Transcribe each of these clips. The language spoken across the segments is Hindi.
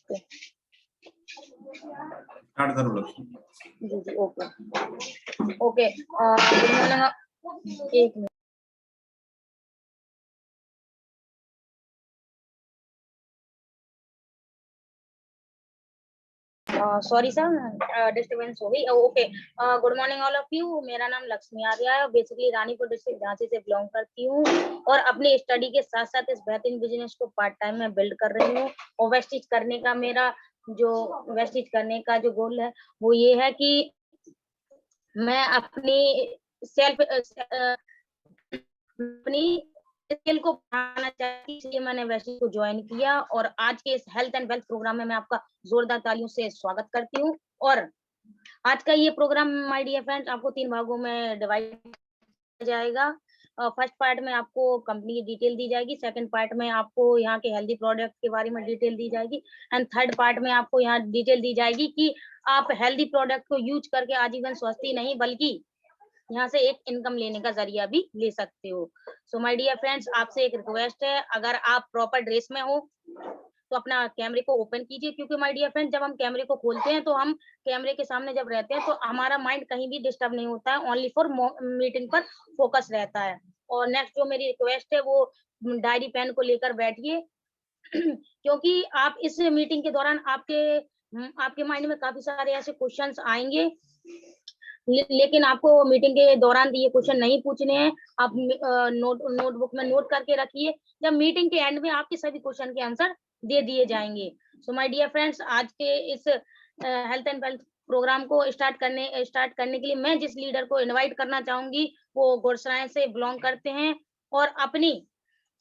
ओके स्टार्ट करो लक्ष्मी। जी जी ओके ओके गुड मॉर्निंग। एक मिनट सॉरी सर डिस्टर्बेंस हो गई। Okay good morning all of you. मेरा नाम लक्ष्मी आर्या है। बेसिकली रानीपुर डिस्ट्रिक्ट झांसी से बिलोंग करती हूँ और अपनी स्टडी के साथ साथ इस बेहतरीन बिजनेस को पार्ट टाइम में बिल्ड कर रही हूँ। और वेस्टिज करने का मेरा जो गोल है वो ये है कि मैं अपनी सेल्फ अपनी स्किल को बढ़ाना चाहती, इसलिए मैंने वैसे को ज्वाइन किया और आज के इस हेल्थ एंड वेल्थ प्रोग्राम में मैं आपका जोरदार तालियों से स्वागत करती हूँ। और आज का ये प्रोग्राम माय डियर फ्रेंड्स आपको 3 भागों में डिवाइड किया जाएगा। फर्स्ट पार्ट में आपको कंपनी की डिटेल दी जाएगी, सेकंड पार्ट में आपको यहाँ के हेल्दी प्रोडक्ट के बारे में डिटेल दी जाएगी एंड थर्ड पार्ट में आपको यहाँ डिटेल दी जाएगी कि आप हेल्दी प्रोडक्ट को यूज करके आजीवन स्वस्थ ही नहीं बल्कि यहाँ से एक इनकम लेने का जरिया भी ले सकते हो। सो माय डियर फ्रेंड्स आपसे एक रिक्वेस्ट है, अगर आप प्रॉपर ड्रेस में हो तो अपना कैमरे को ओपन कीजिए, क्योंकि माय डियर फ्रेंड्स जब हम कैमरे को खोलते हैं तो हम कैमरे के सामने जब रहते हैं तो हमारा माइंड कहीं भी डिस्टर्ब नहीं होता है, ओनली फॉर मीटिंग पर फोकस रहता है। और नेक्स्ट जो मेरी रिक्वेस्ट है वो डायरी पेन को लेकर बैठिए क्योंकि आप इस मीटिंग के दौरान आपके माइंड में काफी सारे ऐसे क्वेश्चंस आएंगे लेकिन आपको मीटिंग के दौरान ये क्वेश्चन नहीं पूछने हैं। आप नोटबुक में नोट करके रखिए, जब मीटिंग के एंड में आपके सभी क्वेश्चन के आंसर दे दिए जाएंगे। सो माय डियर फ्रेंड्स आज के इस हेल्थ एंड वेल्थ प्रोग्राम को स्टार्ट करने के लिए मैं जिस लीडर को इनवाइट करना चाहूंगी वो गुरसराय से बिलोंग करते हैं और अपनी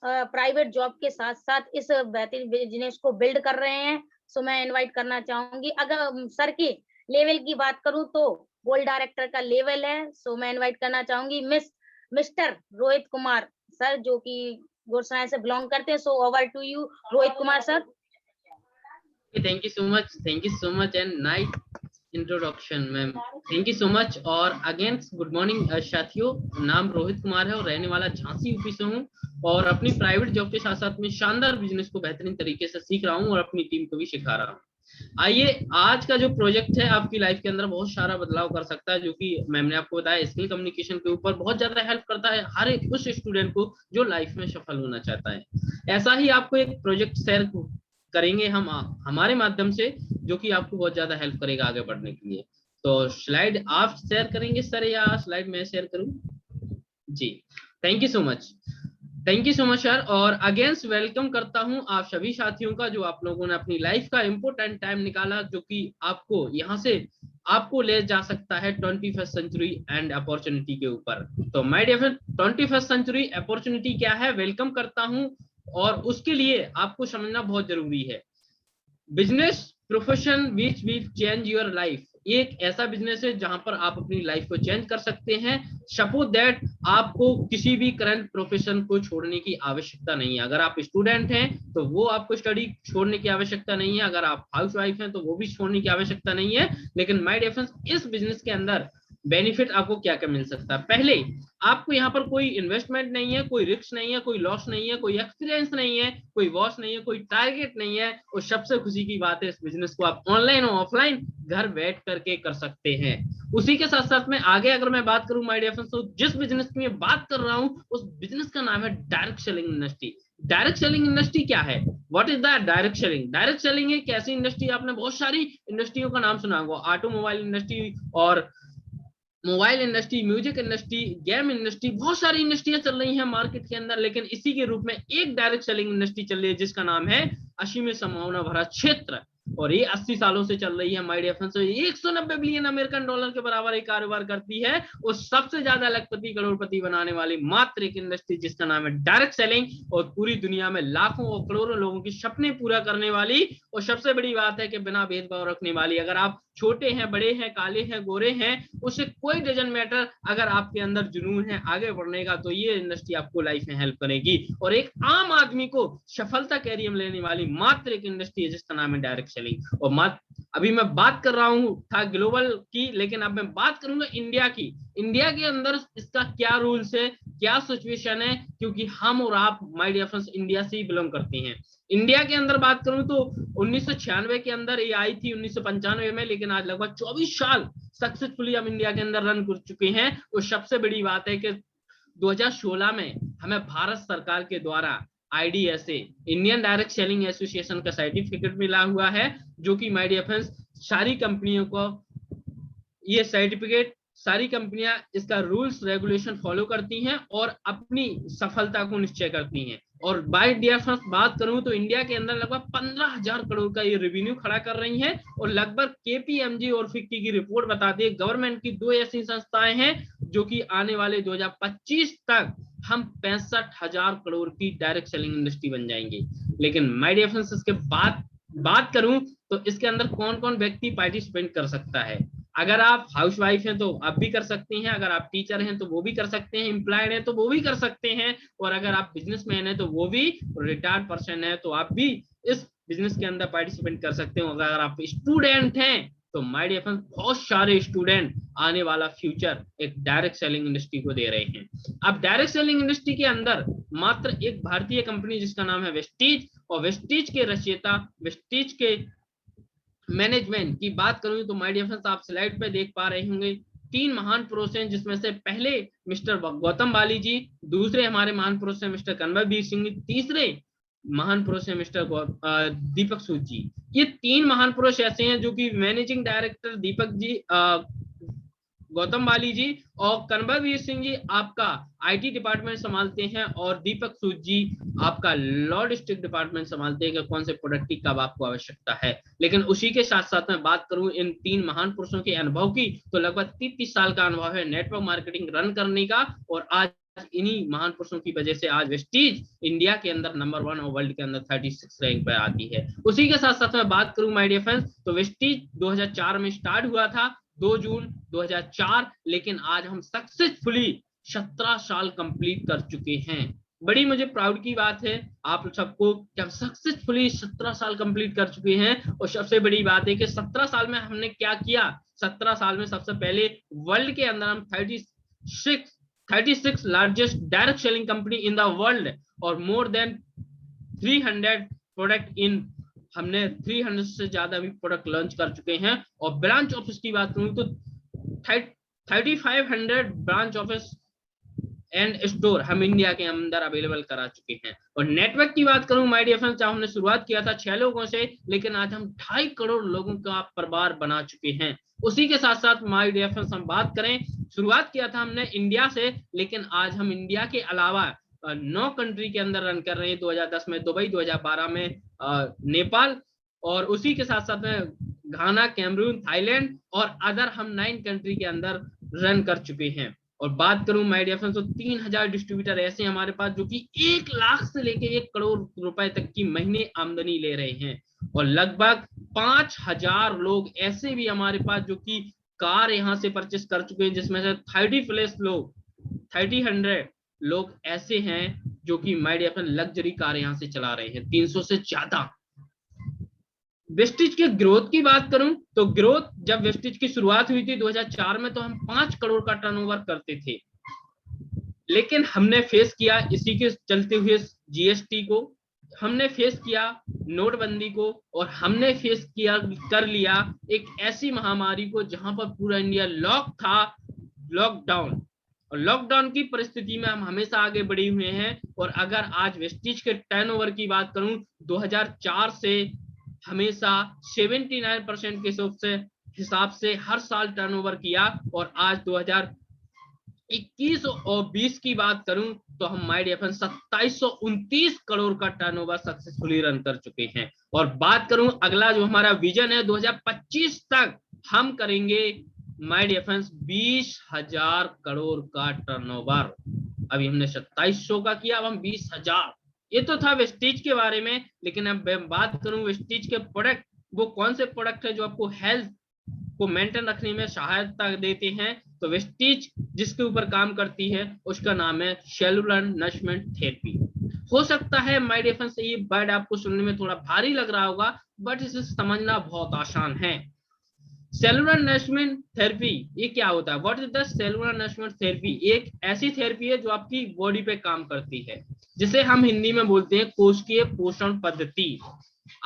प्राइवेट जॉब के साथ साथ इस बेहतरीन बिजनेस को बिल्ड कर रहे हैं। सो मैं इनवाइट करना चाहूंगी, अगर सर की लेवल की बात करूं तो गोल्ड डायरेक्टर का लेवल है। सो मैं इनवाइट करना चाहूंगी मिस्टर रोहित कुमार सर, जो कि गुरसराय से बिलोंग करते हैं। So over to you Rohit Kumar sir. Thank you so much and nice introduction ma'am, thank you so much. और अगेन गुड मॉर्निंग साथियों, नाम रोहित कुमार है और रहने वाला झांसी यूपी से हूँ और अपनी प्राइवेट जॉब के साथ साथ में शानदार बिजनेस को बेहतरीन तरीके से सीख रहा हूँ और अपनी टीम को भी सिखा रहा हूँ। आइए, आज का जो प्रोजेक्ट है आपकी लाइफ के अंदर बहुत सारा बदलाव कर सकता है, जो कि मैम ने आपको बताया स्किल कम्युनिकेशन के ऊपर बहुत ज्यादा हेल्प करता है हर एक उस स्टूडेंट को जो लाइफ में सफल होना चाहता है। ऐसा ही आपको एक प्रोजेक्ट शेयर करेंगे हम हमारे माध्यम से, जो कि आपको बहुत ज्यादा हेल्प करेगा आगे बढ़ने के लिए। तो स्लाइड आप शेयर करेंगे सर या स्लाइड मैं शेयर करूं? जी, thank you so much sir. और अगेंस्ट वेलकम करता हूं आप सभी साथियों का जो आप लोगों ने अपनी लाइफ का इंपॉर्टेंट टाइम निकाला, जो कि आपको यहाँ से आपको ले जा सकता है 21st सेंचुरी एंड अपॉर्चुनिटी के ऊपर। तो my dear friend 21st century opportunity क्या है, वेलकम करता हूं। और उसके लिए आपको समझना बहुत जरूरी है, business profession which will change your life. ये एक ऐसा बिजनेस है जहां पर आप अपनी लाइफ को चेंज कर सकते हैं। सपोज दैट आपको किसी भी करंट प्रोफेशन को छोड़ने की आवश्यकता नहीं है। अगर आप स्टूडेंट हैं तो वो आपको स्टडी छोड़ने की आवश्यकता नहीं है, अगर आप हाउस वाइफ हैं तो वो भी छोड़ने की आवश्यकता नहीं है। लेकिन माय डियर फ्रेंड्स इस बिजनेस के अंदर बेनिफिट आपको क्या क्या मिल सकता है। पहले, आपको यहाँ पर कोई इन्वेस्टमेंट नहीं है, कोई रिस्क नहीं है, कोई लॉस नहीं है, कोई एक्सपीरियंस नहीं है, कोई वॉच नहीं है, कोई टारगेट नहीं है। और सबसे खुशी की बात है, इस बिजनेस को आप ऑनलाइन और ऑफलाइन घर बैठ करके कर सकते हैं। उसी के साथ साथ में आगे अगर मैं बात करूं माय डियर फ्रेंड्स, तो जिस बिजनेस की मैं बात कर रहा हूं उस बिजनेस का नाम है direct selling industry. Direct selling industry क्या है, what is the direct selling? Direct selling एक ऐसी इंडस्ट्री, आपने बहुत सारी इंडस्ट्रियों का नाम सुना होगा, ऑटोमोबाइल इंडस्ट्री और mobile industry, music industry, game industry, बहुत सारी इंडस्ट्रियां चल रही हैं मार्केट के अंदर। लेकिन इसी के रूप में एक डायरेक्ट सेलिंग इंडस्ट्री चल रही है जिसका नाम है असीम संभावना भरा क्षेत्र, और ये 80 सालों से चल रही है my dear friends. 190 billion American dollar के बराबर एक कारोबार करती है और सबसे ज्यादा लखपति करोड़पति बनाने वाली मात्र एक इंडस्ट्री जिसका नाम है डायरेक्ट सेलिंग, और पूरी दुनिया में लाखों और करोड़ों लोगों की सपने पूरा करने वाली, और सबसे बड़ी बात है कि बिना भेदभाव रखने वाली। अगर आप छोटे हैं, बड़े हैं, काले हैं, गोरे हैं, उससे कोई डजंट मैटर, अगर आपके अंदर जुनून है आगे बढ़ने का तो ये इंडस्ट्री आपको लाइफ में हेल्प करेगी। और एक आम आदमी को सफलता कैरियर लेने वाली मात्र एक इंडस्ट्री है जिसका नाम है डायरेक्ट सेलिंग। और अभी मैं बात कर रहा हूँ था ग्लोबल की, लेकिन अब मैं बात करूंगा इंडिया की। इंडिया के अंदर इसका क्या रूल्स है, क्या सिचुएशन है, क्योंकि हम और आप माय डियर फ्रेंड्स इंडिया से ही बिलोंग करते हैं। इंडिया के अंदर बात करूं तो 1996 के अंदर ये आई थी, 1995 में, लेकिन आज लगभग 24 साल सक्सेसफुली हम इंडिया के अंदर रन कर चुके हैं। और सबसे बड़ी बात है कि 2016 में हमें भारत सरकार के द्वारा IDSA Indian direct selling association का सर्टिफिकेट मिला हुआ है, जो कि माय डियर फ्रेंड्स सारी कंपनियों को ये सर्टिफिकेट, सारी कंपनियां इसका रूल्स रेगुलेशन फॉलो करती हैं और अपनी सफलता को निश्चय करती हैं। और बाय डियर फ्रेंड्स बात करूं तो इंडिया के अंदर लगभग 15,000 करोड़ का ये रेवेन्यू खड़ा कर रही हैं। और लगभग KPMG और FICCI की रिपोर्ट बताती है गवर्नमेंट की 2 ऐसी संस्थाएं हैं जो कि आने वाले 2025 तक हम 65,000 करोड़ की डायरेक्ट सेलिंग इंडस्ट्री बन जाएंगे। लेकिन माय डियर फ्रेंड्स इसके बात करूं तो इसके अंदर कौन कौन व्यक्ति पार्टिसिपेट कर सकता है। अगर आप हाउसवाइफ हैं तो आप भी कर सकती हैं, अगर आप टीचर हैं तो वो भी कर सकते हैं, एम्प्लॉयड हैं तो वो भी कर सकते हैं, और अगर आप बिजनेसमैन हैं तो वो भी, रिटायर्ड पर्सन है तो आप भी इस बिजनेस के अंदर पार्टिसिपेट कर सकते हो। अगर आप स्टूडेंट हैं तो माय डियर फ्रेंड्स बहुत सारे स्टूडेंट आने वाला फ्यूचर एक डायरेक्ट सेलिंग इंडस्ट्री को दे रहे हैं। अब डायरेक्ट सेलिंग इंडस्ट्री के अंदर मात्र एक भारतीय कंपनी जिसका नाम है वेस्टीज, और वेस्टीज के रचयिता, वेस्टीज के मैनेजमेंट की बात करूं तो माय डियर फ्रेंड्स आप स्लाइड पे देख पा रहे होंगे 3 महान पुरुष हैं, जिसमें से पहले मिस्टर गौतम बाली जी, दूसरे हमारे महान पुरुष हैं मिस्टर कन्वरवीर सिंह, तीसरे महान पुरुष है मिस्टर दीपक सूद जी। ये 3 महान पुरुष ऐसे हैं जो कि मैनेजिंग डायरेक्टर दीपक जी, गौतम बाली जी और कन्वरवीर सिंह जी आपका IT डिपार्टमेंट संभालते हैं, और दीपक सूद जी आपका लॉजिस्टिक डिपार्टमेंट संभालते हैं कि कौन से प्रोडक्ट की कब आपको आवश्यकता है। लेकिन उसी के साथ साथ मैं बात करूं इन 3 महान पुरुषों के अनुभव की, तो लगभग 30 साल का अनुभव है नेटवर्क मार्केटिंग रन करने का, और आज इन्हीं महान पुरुषों की वजह से आज वेस्टीज इंडिया के अंदर नंबर 1 और वर्ल्ड के अंदर 36 रैंक पर आती है। उसी के साथ साथ मैं बात करूं माय डियर फ्रेंड्स तो वेस्टीज 2004 में स्टार्ट हुआ था, 2 जून 2004, लेकिन आज हम सक्सेसफुली 17 साल कंप्लीट कर चुके हैं। बड़ी मुझे प्राउड की बात है आप सबको कि हम सक्सेसफुली 17 साल कंप्लीट कर चुके हैं। और सबसे बड़ी बात है कि 17 साल में हमने क्या किया। 17 साल में सबसे पहले वर्ल्ड के अंदर हम 36 largest direct selling company in the world, और मोर देन 300 प्रोडक्ट इन, हमने 300 से ज्यादा भी प्रोडक्ट लॉन्च कर चुके हैं। और ब्रांच ऑफिस की बात करूं तो 3500 ब्रांच ऑफिस एंड स्टोर हम इंडिया के अंदर अवेलेबल करा चुके हैं। और नेटवर्क की बात करूं माय डियर फ्रेंड्स, हमने शुरुआत किया था 6 लोगों से, लेकिन आज हम 2.5 करोड़ लोगों का परिवार बना चुके हैं। उसी के साथ साथ माय डियर फ्रेंड्स हम बात करें, शुरुआत किया था हमने इंडिया से, लेकिन आज हम इंडिया के अलावा 9 कंट्री के अंदर रन कर रहे हैं। 2010 में दुबई, 2012 में नेपाल, और उसी के साथ साथ में घाना, कैमरून, थाईलैंड और अदर हम 9 कंट्री के अंदर रन कर चुके हैं। और बात करूं माय डियर फ्रेंड्स तो 3000 डिस्ट्रीब्यूटर ऐसे हैं हमारे पास जो कि 1 लाख से लेके 1 करोड़ रुपए तक की महीने आमदनी ले रहे हैं। और लगभग 5000 लोग ऐसे भी हमारे पास जो कि कार यहां से परचेस कर चुके हैं, जिसमें से 300 लोग ऐसे हैं जो कि my dear friends luxury car यहां से चला रहे हैं, 300 से ज्यादा। वेस्टीज के ग्रोथ की बात करूं तो ग्रोथ जब वेस्टीज की शुरुआत हुई थी 2004 में, तो हम 5 करोड़ का टर्नओवर करते थे, लेकिन हमने फेस किया इसी के चलते हुए GST को, हमने फेस किया नोटबंदी को, और हमने फेस किया कर लिया एक ऐसी महामारी को जहां पर पूरा इंडिया लॉक था, लॉकडाउन। और लॉकडाउन की परिस्थिति में हम हमेशा आगे बढ़े हुए हैं। और अगर आज वेस्टीज के टर्नओवर की बात करूं 2004 से हमेशा 79% के हिसाब से हर साल टर्नओवर किया, और आज 2021 और 20 की बात करूं तो हम माय डियर फ्रेंड्स 2729 करोड़ का टर्नओवर सक्सेसफुली रन कर चुके हैं। और बात करूं अगला जो हमारा विजन है 2025 तक हम करेंगे माय डियर फ्रेंड्स 20,000 करोड़ का टर्नओवर। अभी हमने 2700 का किया, अब हम 20,000। ये तो था वेस्टीज के बारे में, लेकिन अब मैं बात करूं वेस्टीज के प्रोडक्ट, वो कौन से प्रोडक्ट है जो आपको हेल्थ को मेंटेन रखने में सहायता देते हैं। तो वेस्टीज जिसके ऊपर काम करती है उसका नाम है सेलुलर नरिशमेंट थेरेपी। हो सकता है माय डियर फ्रेंड्स ये वर्ड आपको सुनने में थोड़ा भारी लग रहा होगा, बट इसे समझना बहुत आसान है। सेलुलर नरिशमेंट थेरेपी ये क्या होता है? What is the cellular nourishment therapy? एक ऐसी थेरेपी है जो आपकी बॉडी पे काम करती है, जिसे हम हिंदी में बोलते हैं कोशिकीय पोषण पद्धति।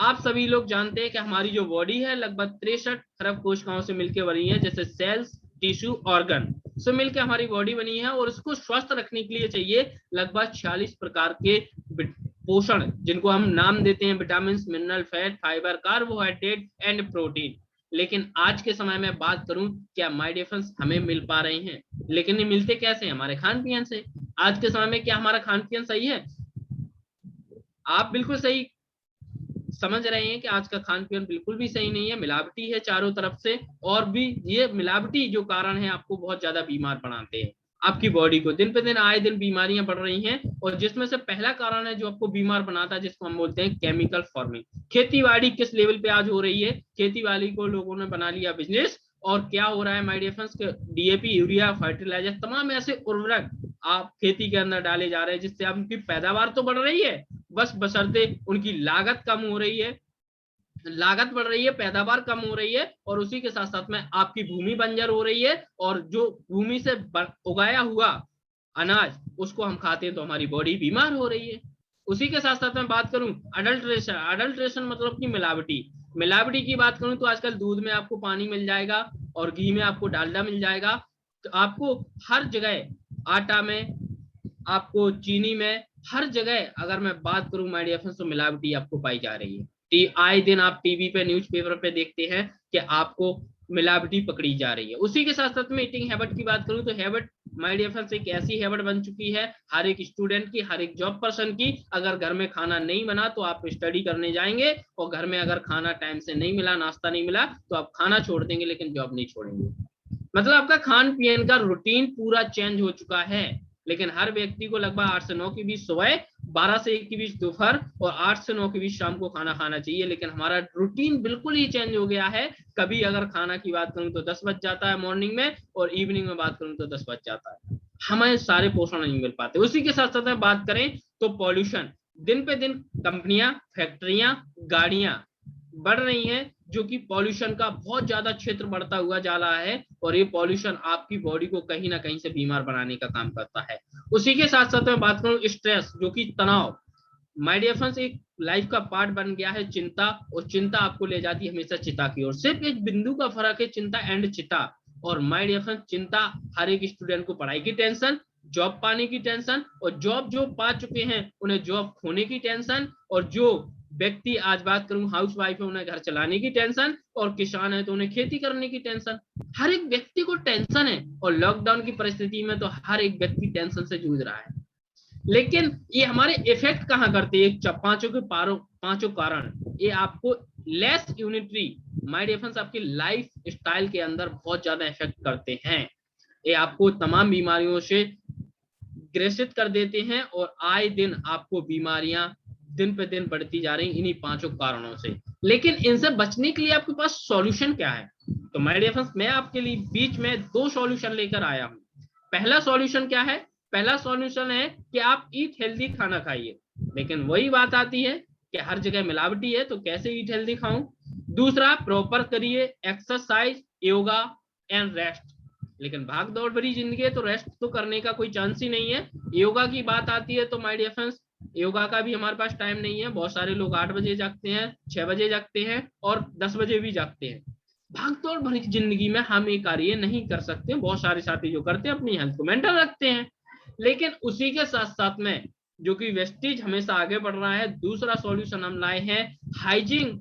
आप सभी लोग जानते हैं कि हमारी जो बॉडी है लगभग 63 खरब कोशिकाओं से मिलकर बनी है, जैसे सेल्स, टिश्यू, ऑर्गन से मिलकर हमारी बॉडी बनी है, और उसको स्वस्थ रखने के लिए चाहिए लगभग 46 प्रकार के पोषण, जिनको हम नाम देते हैं vitamin, mineral, fat, fibre, carbohydrate and protein. लेकिन आज के समय में बात करूं, क्या माय डियर फ्रेंड्स हमें मिल पा रहे हैं? लेकिन ये मिलते कैसे? हमारे खान पीन से। आज के समय में क्या हमारा खान पीन सही है? आप बिल्कुल सही समझ रहे हैं कि आज का खान पीन बिल्कुल भी सही नहीं है, मिलावटी है चारों तरफ से, और भी ये मिलावटी जो कारण है आपको बहुत ज्यादा बीमार बनाते हैं। आपकी बॉडी को दिन पे दिन आए दिन बीमारियां बढ़ रही हैं, और जिसमें से पहला कारण है जो आपको बीमार बनाता है, जिसको हम बोलते हैं केमिकल फार्मिंग। खेतीबाड़ी किस लेवल पे आज हो रही है? खेतीबाड़ी को लोगों ने बना लिया बिजनेस, और क्या हो रहा है my dear friends, DAP, urea, fertiliser, तमाम ऐसे उर्वरक आप खेती के अंदर डाले जा रहे हैं, जिससे आपकी पैदावार तो बढ़ रही है, बस बशर्ते उनकी लागत कम हो रही है, लागत बढ़ रही है, पैदावार कम हो रही है, और उसी के साथ साथ में आपकी भूमि बंजर हो रही है, और जो भूमि से उगाया हुआ अनाज उसको हम खाते हैं तो हमारी बॉडी बीमार हो रही है। उसी के साथ साथ में बात करूं अडल्ट्रेशन, अडल्ट्रेशन मतलब कि मिलावटी। मिलावटी की बात करूं तो आजकल दूध में आपको पानी मिल जाएगा, और घी में आपको डालडा मिल जाएगा, तो आपको हर जगह आटा में, आपको चीनी में, हर जगह अगर मैं बात करूं माय डियर फ्रेंड्स तो मिलावटी आपको पाई जा रही है। आए दिन आप टीवी पे, न्यूज़पेपर पे देखते हैं कि आपको मिलावटी पकड़ी जा रही है। उसी के साथ साथ में ईटिंग हैबिट की बात करूं तो हैबिट माय डियर फ्रेंड्स एक ऐसी हैबिट बन चुकी है हर एक स्टूडेंट की, हर एक जॉब पर्सन की। अगर घर में खाना नहीं बना तो आप स्टडी करने जाएंगे, और घर में अगर खाना टाइम से नहीं मिला, नाश्ता नहीं मिला, तो आप खाना छोड़ देंगे लेकिन जॉब नहीं छोड़ेंगे। मतलब आपका खान पीन का रूटीन पूरा चेंज हो चुका है। लेकिन हर व्यक्ति को लगभग 8 से 9 के बीच सुबह, 12 से 1 के बीच दोपहर, और 8 से 9 के बीच शाम को खाना खाना चाहिए। लेकिन हमारा रूटीन बिल्कुल ही चेंज हो गया है। कभी अगर खाना की बात करूं तो 10 बज जाता है मॉर्निंग में, और इवनिंग में बात करूं तो 10 बज जाता है। हमें सारे पोषण नहीं मिल पाते। उसी के साथ साथ बात करें तो पॉल्यूशन, दिन पे दिन कंपनियां, फैक्ट्रियां, गाड़ियां बढ़ रही हैं, जो कि पॉल्यूशन का बहुत ज्यादा क्षेत्र बढ़ता हुआ जा रहा है, और ये पॉल्यूशन आपकी बॉडी को कहीं ना कहीं से बीमार बनाने का काम करता है। उसी के साथ साथ मैं बात करूं स्ट्रेस, जो कि तनाव, माय डियर फ्रेंड्स एक लाइफ का पार्ट बन गया है चिंता, और चिंता आपको ले जाती है हमेशा चिता की ओर। सिर्फ एक बिंदु का फर्क है चिंता एंड चिता। और माय डियर फ्रेंड्स चिंता हर एक स्टूडेंट को पढ़ाई की टेंशन, जॉब पाने की टेंशन, और जॉब जो पा चुके हैं उन्हें जॉब खोने की टेंशन, और जो व्यक्ति आज बात करूं हाउस वाइफ है उन्हें घर चलाने की टेंशन, और किसान है तो उन्हें खेती करने की टेंशन। हर एक व्यक्ति को टेंशन है, और लॉकडाउन की परिस्थिति में तो हर एक व्यक्ति टेंशन से जूझ रहा है। लेकिन ये हमारे इफेक्ट कहाँ करते हैं? पांचों कारण ये आपको less unitary my dear friends आपकी लाइफ स्टाइल के अंदर बहुत ज्यादा इफेक्ट करते हैं। ये आपको तमाम बीमारियों से ग्रसित कर देते हैं, और आए दिन आपको बीमारियां दिन पे दिन बढ़ती जा रही इन्हीं पांचों कारणों से। लेकिन इनसे बचने के लिए आपके पास सॉल्यूशन क्या है? तो माय डियर फ्रेंड्स मैं आपके लिए बीच में 2 सॉल्यूशन लेकर आया हूं। पहला सॉल्यूशन क्या है? पहला सॉल्यूशन है कि आप ईट हेल्दी खाना खाइए। लेकिन वही बात आती है कि हर जगह मिलावटी है, तो कैसे ईट हेल्दी खाऊं? दूसरा, प्रॉपर करिए एक्सरसाइज, योगा एंड रेस्ट। लेकिन भाग दौड़ भरी जिंदगी है तो रेस्ट तो करने का कोई चांस ही नहीं है। योगा की बात आती है तो माय डियर फ्रेंड्स योगा का भी हमारे पास टाइम नहीं है। बहुत सारे लोग 8 बजे जागते हैं, 6 बजे जागते हैं, और 10 बजे भी जागते हैं। भाग दौड़ भरी जिंदगी में हम ये कार्य नहीं कर सकते। बहुत सारे साथी जो करते हैं अपनी हेल्थ को मेंटेन रखते हैं। लेकिन उसी के साथ साथ में जो कि वेस्टेज हमेशा आगे बढ़ रहा है, दूसरा सॉल्यूशन हम लाए हैं हाइजीन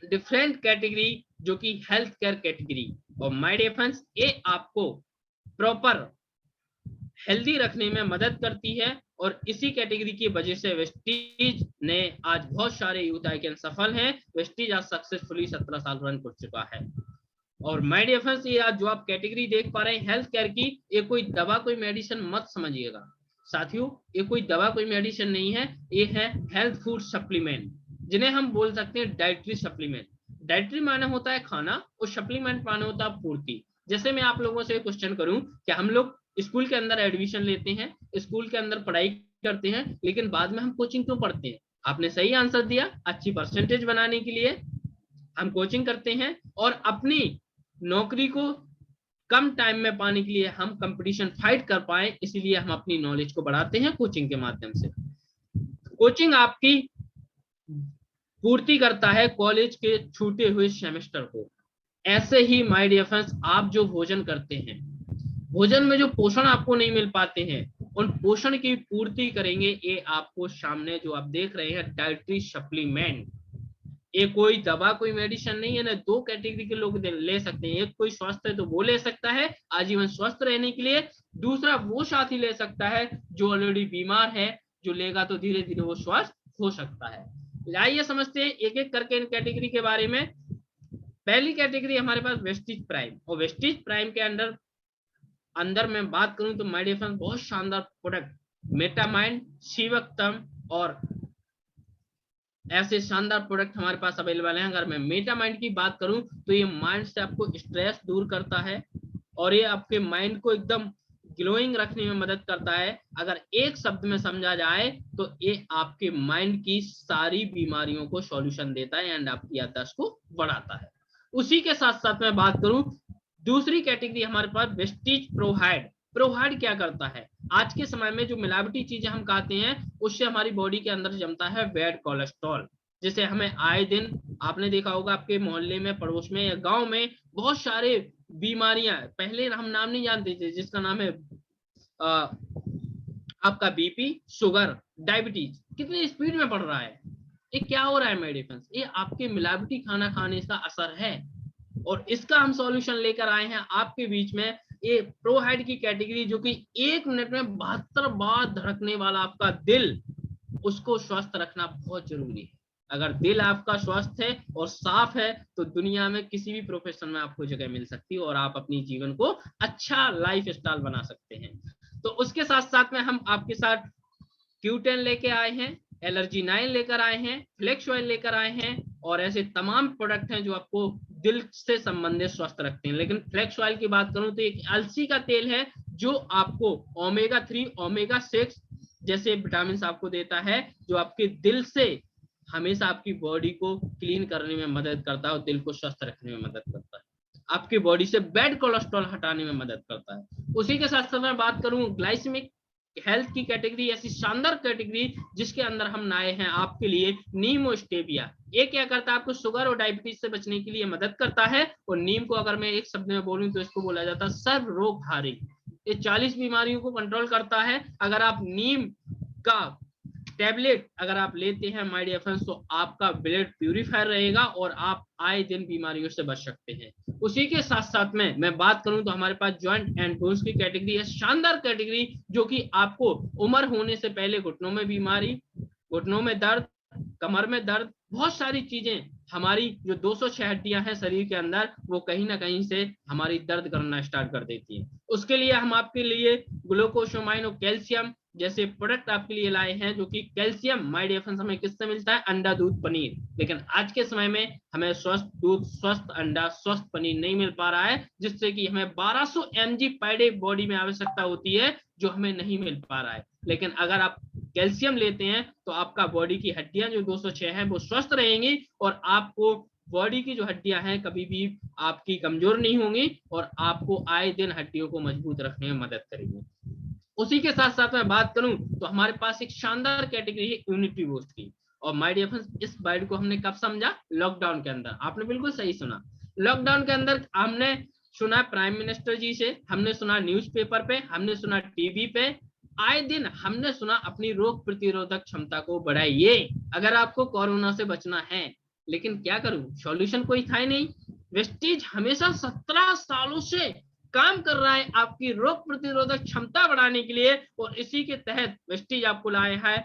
डिफरेंट कैटेगरी, जो कि हेल्थ केयर कैटेगरी। और माय डियर फ्रेंड्स ये आपको प्रॉपर हेल्दी रखने में मदद करती है, और इसी कैटेगरी की वजह से वेस्टीज ने आज बहुत सारे यूथ आइकन सफल हैं। वेस्टीज आज सक्सेसफुली 17 साल रन कर चुका है। और माय डियर फ्रेंड्स ये आज जो आप कैटेगरी देख पा रहे हैं हेल्थ केयर की, ये कोई दवा कोई मेडिसिन मत समझिएगा साथियों। ये कोई दवा कोई मेडिसिन नहीं है, ये है हेल्थ फूड सप्लीमेंट, जिन्हें हम बोल सकते हैं डाइटरी सप्लीमेंट। डाइटरी माने होता है खाना, और सप्लीमेंट माने होता है पूर्ति। जैसे मैं आप लोगों से क्वेश्चन करूं कि हम लोग स्कूल के अंदर एडमिशन लेते हैं, स्कूल के अंदर पढ़ाई करते हैं, लेकिन बाद में हम कोचिंग क्यों पढ़ते हैं? आपने सही आंसर दिया, अच्छी परसेंटेज बनाने के लिए हम कोचिंग करते हैं और अपनी नौकरी को कम टाइम में पाने के लिए हम कंपटीशन फाइट कर पाए, इसीलिए हम अपनी नॉलेज को बढ़ाते हैं कोचिंग के माध्यम से। कोचिंग आपकी पूर्ति करता है कॉलेज के छूटे हुए सेमेस्टर को। ऐसे ही माय डियर फ्रेंड्स, आप जो भोजन करते हैं, भोजन में जो पोषण आपको नहीं मिल पाते हैं, उन पोषण की पूर्ति करेंगे ये आपको सामने जो आप देख रहे हैं डाइटरी सप्लीमेंट। ये कोई दवा, कोई मेडिसिन नहीं है ना। दो कैटेगरी के लोग ले सकते हैं, एक कोई स्वस्थ है तो वो ले सकता है आजीवन स्वस्थ रहने के लिए, दूसरा वो साथी ले सकता है जो ऑलरेडी बीमार है, जो लेगा तो धीरे धीरे वो स्वस्थ हो सकता है। आइए समझते हैं एक एक करके इन कैटेगरी के बारे में। पहली कैटेगरी हमारे पास वेस्टिज प्राइम, और वेस्टिज प्राइम के अंदर मैं बात करूं तो माय डियर फ्रेंड्स बहुत शानदार प्रोडक्ट मेटामाइंड, शिवक्तम और ऐसे शानदार प्रोडक्ट हमारे पास अवेलेबल हैं। अगर मैं मेटामाइंड की बात करूं तो ये माइंड से आपको स्ट्रेस दूर करता है और ये आपके माइंड को एकदम ग्लोइंग रखने में मदद करता है। अगर एक शब्द में समझा जाए तो ये आपके माइंड की सारी बीमारियों को सॉल्यूशन देता है एंड आपकी याददाश्त को बढ़ाता है। उसी के साथ साथ मैं बात करूं दूसरी कैटेगरी हमारे पास वेस्टिज प्रोहाइड। प्रोहाइड क्या करता है? आज के समय में जो मिलावटी चीजें हम खाते हैं उससे हमारी बॉडी के अंदर जमता है बैड कोलेस्ट्रॉल, जिसे हमें आए दिन आपने देखा होगा आपके मोहल्ले में, पड़ोस में या गांव में बहुत सारे बीमारियां, पहले हम नाम नहीं जानते थे, जिसका नाम है आपका बीपी, शुगर, डायबिटीज, कितनी स्पीड में बढ़ रहा है। ये क्या हो रहा है माय डियर फ्रेंड्स? ये आपके मिलावटी खाना खाने का असर है और इसका हम सॉल्यूशन लेकर आए हैं आपके बीच में। ये प्रोहाइड की कैटेगरी जो कि 1 मिनट में 72 बार धड़कने वाला आपका दिल, उसको स्वस्थ रखना बहुत जरूरी है। अगर दिल आपका स्वस्थ है और साफ है तो दुनिया में किसी भी प्रोफेशन में आपको जगह मिल सकती है और आप अपनी जीवन को अच्छा लाइफ स्टाइल बना सकते हैं। तो उसके साथ साथ में हम आपके साथ Q10 लेके आए हैं, एलर्जी 9 लेकर आए हैं, फ्लेक्स ऑयल लेकर आए हैं और ऐसे तमाम प्रोडक्ट हैं जो आपको दिल से संबंधित स्वस्थ रखते हैं। लेकिन फ्लेक्स ऑयल की बात करूं तो एक अलसी का तेल है जो आपको ओमेगा 3, ओमेगा 6 जैसे विटामिन आपको देता है, जो आपके दिल से हमेशा आपकी बॉडी को क्लीन करने में मदद करता है और दिल को स्वस्थ रखने में मदद करता है, आपकी बॉडी से बैड कोलेस्ट्रॉल हटाने में मदद करता है। उसी के साथ साथ मैं बात करूं ग्लाइसेमिक हेल्थ की कैटेगरी, ऐसी शानदार कैटेगरी जिसके अंदर हम लाए हैं आपके लिए नीमो स्टेविया। ये क्या करता है? आपको शुगर और डायबिटीज से बचने के लिए मदद करता है और नीम को अगर मैं एक शब्द में बोलूं तो इसको बोला जाता है सर्व रोगहारी। ये 40 बीमारियों को कंट्रोल करता है। अगर आप नीम का टैबलेट अगर आप लेते हैं माय डियर फ्रेंड्स तो आपका ब्लड प्यूरिफायर रहेगा और आप आए दिन बीमारियों से बच सकते हैं। उसी के साथ साथ में मैं बात करूं तो हमारे पास जॉइंट एंड बोन्स की कैटेगरी है, शानदार कैटेगरी जो कि आपको उम्र होने से पहले घुटनों में बीमारी, घुटनों में दर्द, कमर में दर्द, बहुत सारी चीजें, हमारी जो 206 हड्डियां हैं शरीर के अंदर वो कहीं ना कहीं से हमारी दर्द करना स्टार्ट कर देती है। उसके लिए हम आपके लिए ग्लूकोसामाइन और कैल्शियम जैसे प्रोडक्ट आपके लिए लाए हैं, जो कि कैल्शियम माय डियर फ्रेंड्स हमें किससे मिलता है? अंडा, दूध, पनीर। लेकिन आज के समय में हमें स्वस्थ दूध, स्वस्थ अंडा, स्वस्थ पनीर नहीं मिल पा रहा है, जिससे कि हमें 1200 mg पर डे बॉडी में आवश्यकता होती है जो हमें नहीं मिल पा रहा है। लेकिन अगर आप कैल्शियम लेते हैं तो आपका बॉडी की हड्डियां जो 206 हैं वो स्वस्थ रहेंगी और आपको बॉडी की जो हड्डियां हैं कभी भी आपकी कमजोर नहीं होंगी और आपको आए दिन हड्डियों को मजबूत रखने में मदद करेंगी। उसी के साथ साथ मैं बात करूं तो हमारे पास एक शानदार कैटेगरी है इम्यूनिटी बूस्ट की। और माय डियर फ्रेंड्स इस वर्ड को हमने कब समझा? लॉकडाउन के अंदर। आपने बिल्कुल सही सुना, लॉकडाउन के अंदर हमने सुना प्राइम मिनिस्टर जी से, हमने सुना न्यूज़पेपर पे, हमने सुना टीवी पे, आए दिन हमने सुना अपनी रोग प्रतिरोधक क्षमता को बढ़ाइए अगर आपको कोरोना से बचना है। लेकिन क्या करूं, सॉल्यूशन कोई था ही नहीं। वेस्टीज हमेशा 17 सालों से काम कर रहा है आपकी रोग प्रतिरोधक क्षमता बढ़ाने के लिए और इसी के तहत वेस्टीज आपको लाए है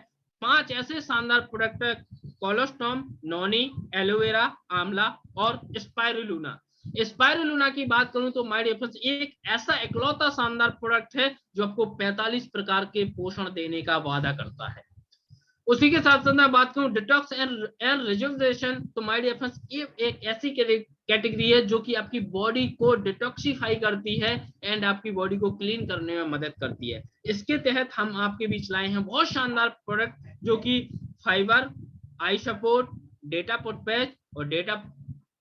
5 ऐसे शानदार प्रोडक्ट, कोलोस्टोम, नोनी, एलोवेरा, आंवला और स्पाइरुलिना। स्पाइरुलिना की बात करूं तो माय डियर फ्रेंड्स एक ऐसा इकलौता शानदार प्रोडक्ट है जो आपको 45 प्रकार के पोषण देने का वादा करता है। उसी के साथ साथ मैं बात करूं डिटॉक्स एंड रिजुविनेशन तो माय डियर फ्रेंड्स ये एक ऐसी कैटेगरी है जो कि आपकी बॉडी को डिटॉक्सिफाई करती है एंड आपकी बॉडी को क्लीन करने में मदद करती है। इसके तहत हम आपके बीच लाए हैं बहुत शानदार प्रोडक्ट जो कि फाइबर, आई सपोर्ट, डेटा फुटपैच और डेटा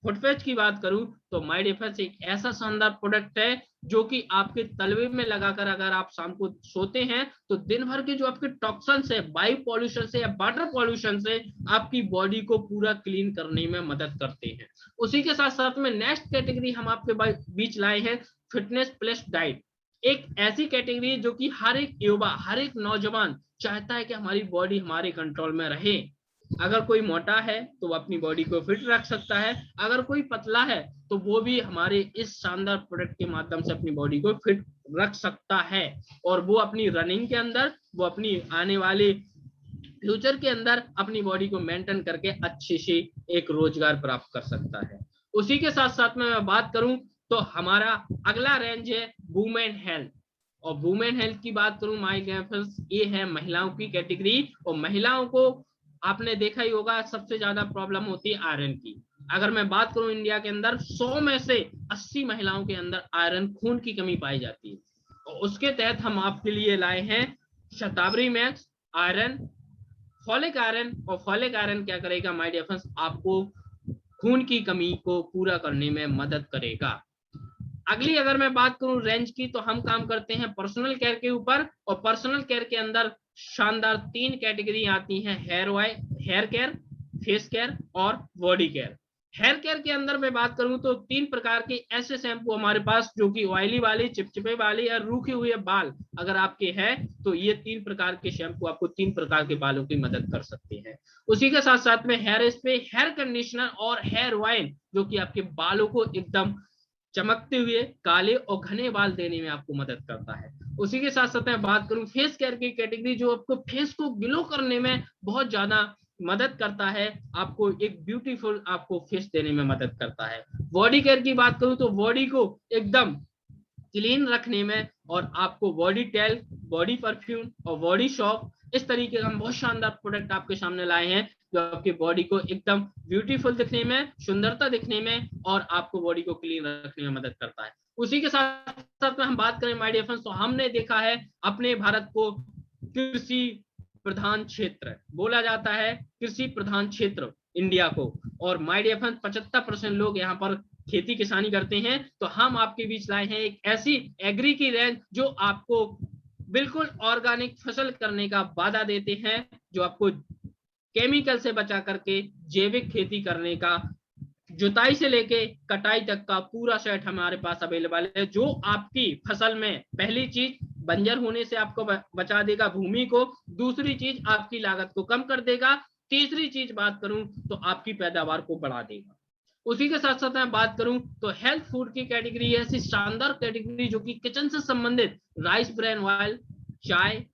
फुटपैच की बात करूं तो माय डियर फ्रेंड्स एक ऐसा शानदार प्रोडक्ट है जो कि आपके तलवे में लगाकर अगर आप शाम को सोते हैं तो दिन भर के जो आपके टॉक्सिन्स है, वायु पॉल्यूशन से या वाटर पॉल्यूशन से आपकी बॉडी को पूरा क्लीन करने में मदद करते हैं। उसी के साथ साथ में नेक्स्ट कैटेगरी हम आपके बीच लाए हैं फिटनेस प्लस डाइट। एक ऐसी कैटेगरी जो कि हर एक युवा, हर एक नौजवान चाहता है कि हमारी बॉडी हमारे कंट्रोल में रहे। अगर कोई मोटा है तो वो अपनी बॉडी को फिट रख सकता है, अगर कोई पतला है तो वो भी हमारे इस शानदार प्रोडक्ट के माध्यम से अपनी बॉडी को फिट रख सकता है और वो अपनी रनिंग के अंदर, वो अपनी आने वाले फ्यूचर के अंदर अपनी बॉडी को मेंटेन करके अच्छी सी एक रोजगार प्राप्त कर सकता है। उसी के साथ साथ में मैं बात करूं तो हमारा अगला रेंज है वुमेन हेल्थ। और वुमेन हेल्थ की बात करूं माय डियर फ्रेंड्स, ये है महिलाओं की कैटेगरी। और महिलाओं को आपने देखा ही होगा सबसे ज्यादा प्रॉब्लम होती है आयरन की। अगर मैं बात करूं इंडिया के अंदर 100 में से 80 महिलाओं के अंदर आयरन, खून की कमी पाई जाती है। और उसके तहत हम आपके लिए लाए हैं शतावरी मैक्स आयरन, फॉलिक आयरन। और फॉलिक आयरन क्या करेगा माय डियर फ्रेंड्स, आपको खून की कमी को पूरा करने में मदद करेगा। अगली अगर मैं बात करूं रेंज की तो हम काम करते हैं पर्सनल केयर के ऊपर। और पर्सनल केयर के अंदर शानदार 3 कैटेगरी आती हैं, हेयर केयर, फेस केयर और बॉडी केयर। हेयर केयर के अंदर मैं बात करूं तो 3 प्रकार के ऐसे शैम्पू हमारे पास जो कि ऑयली वाले, चिपचिपे वाले या रूखे हुए बाल अगर आपके हैं तो ये 3 प्रकार के शैम्पू आपको 3 प्रकार के बालों की मदद कर सकते हैं। उसी के साथ साथ में हेयर स्प्रे, हेयर कंडीशनर और हेयर ऑयल जो कि आपके बालों को एकदम चमकते हुए काले और घने बाल देने में आपको मदद करता है। उसी के साथ साथ मैं बात करूं फेस केयर की कैटेगरी जो आपको फेस को ग्लो करने में बहुत ज्यादा मदद करता है, आपको एक ब्यूटीफुल आपको फेस देने में मदद करता है। बॉडी केयर की बात करूं तो बॉडी को एकदम क्लीन रखने में और आपको बॉडी टेल, बॉडी परफ्यूम और बॉडी शॉप, इस तरीके का हम बहुत शानदार प्रोडक्ट आपके सामने लाए हैं जो आपकी बॉडी को एकदम ब्यूटीफुल दिखने में, सुंदरता दिखने में और आपको बॉडी को क्लीन रखने में मदद करता है। उसी के साथ साथ में हम बात करें माय डियर फ्रेंड्स तो हमने देखा है अपने भारत को कृषि प्रधान क्षेत्र बोला जाता है, कृषि प्रधान क्षेत्र इंडिया को। और माय डियर फ्रेंड्स 75% लोग यहाँ पर खेती किसानी करते हैं। तो हम आपके बीच लाए हैं एक ऐसी एग्री की रेंज जो आपको बिल्कुल ऑर्गेनिक फसल करने का वादा देते हैं, जो आपको केमिकल से बचा करके जैविक खेती करने का, जुताई से लेके कटाई तक का पूरा सेट हमारे पास अवेलेबल है, जो आपकी फसल में पहली चीज बंजर होने से आपको बचा देगा भूमि को, दूसरी चीज आपकी लागत को कम कर देगा, तीसरी चीज बात करूं तो आपकी पैदावार को बढ़ा देगा। उसी के साथ साथ मैं बात करूं तो हेल्थ फूड की कैटेगरी है ऐसी शानदार कैटेगरी जो कि किचन से संबंधित राइस ब्रान ऑयल, चाय,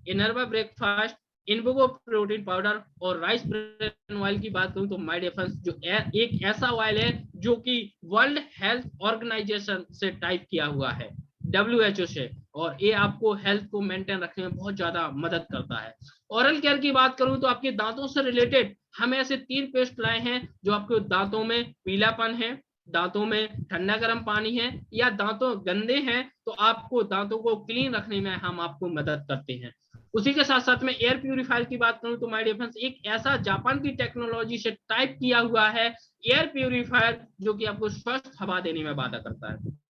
इनर्वा ब्रेकफास्ट, इनवोगो प्रोटीन पाउडर और राइस ब्रान ऑयल की बात करूं तो माय डियर फ्रेंड्स जो एक ऐसा ऑयल है जो कि वर्ल्ड हेल्थ ऑर्गेनाइजेशन से टाइप किया हुआ है, WHO से, और ये आपको हेल्थ को मेंटेन रखने में बहुत ज्यादा मदद करता है। ओरल केयर की बात करूं तो आपके दांतों से रिलेटेड हम ऐसे 3 पेस्ट लाए हैं जो आपके दांतों में पीलापन है, दांतों में ठंडा गर्म पानी है या दांतों गंदे हैं तो आपको दांतों को क्लीन रखने में हम आपको मदद करते हैं। उसी के साथ साथ में एयर प्यूरिफायर की बात करूं तो माय डियर फ्रेंड्स एक ऐसा जापान की टेक्नोलॉजी से टाइप किया हुआ है एयर प्यूरिफायर जो कि आपको स्वस्थ हवा देने में वादा करता है।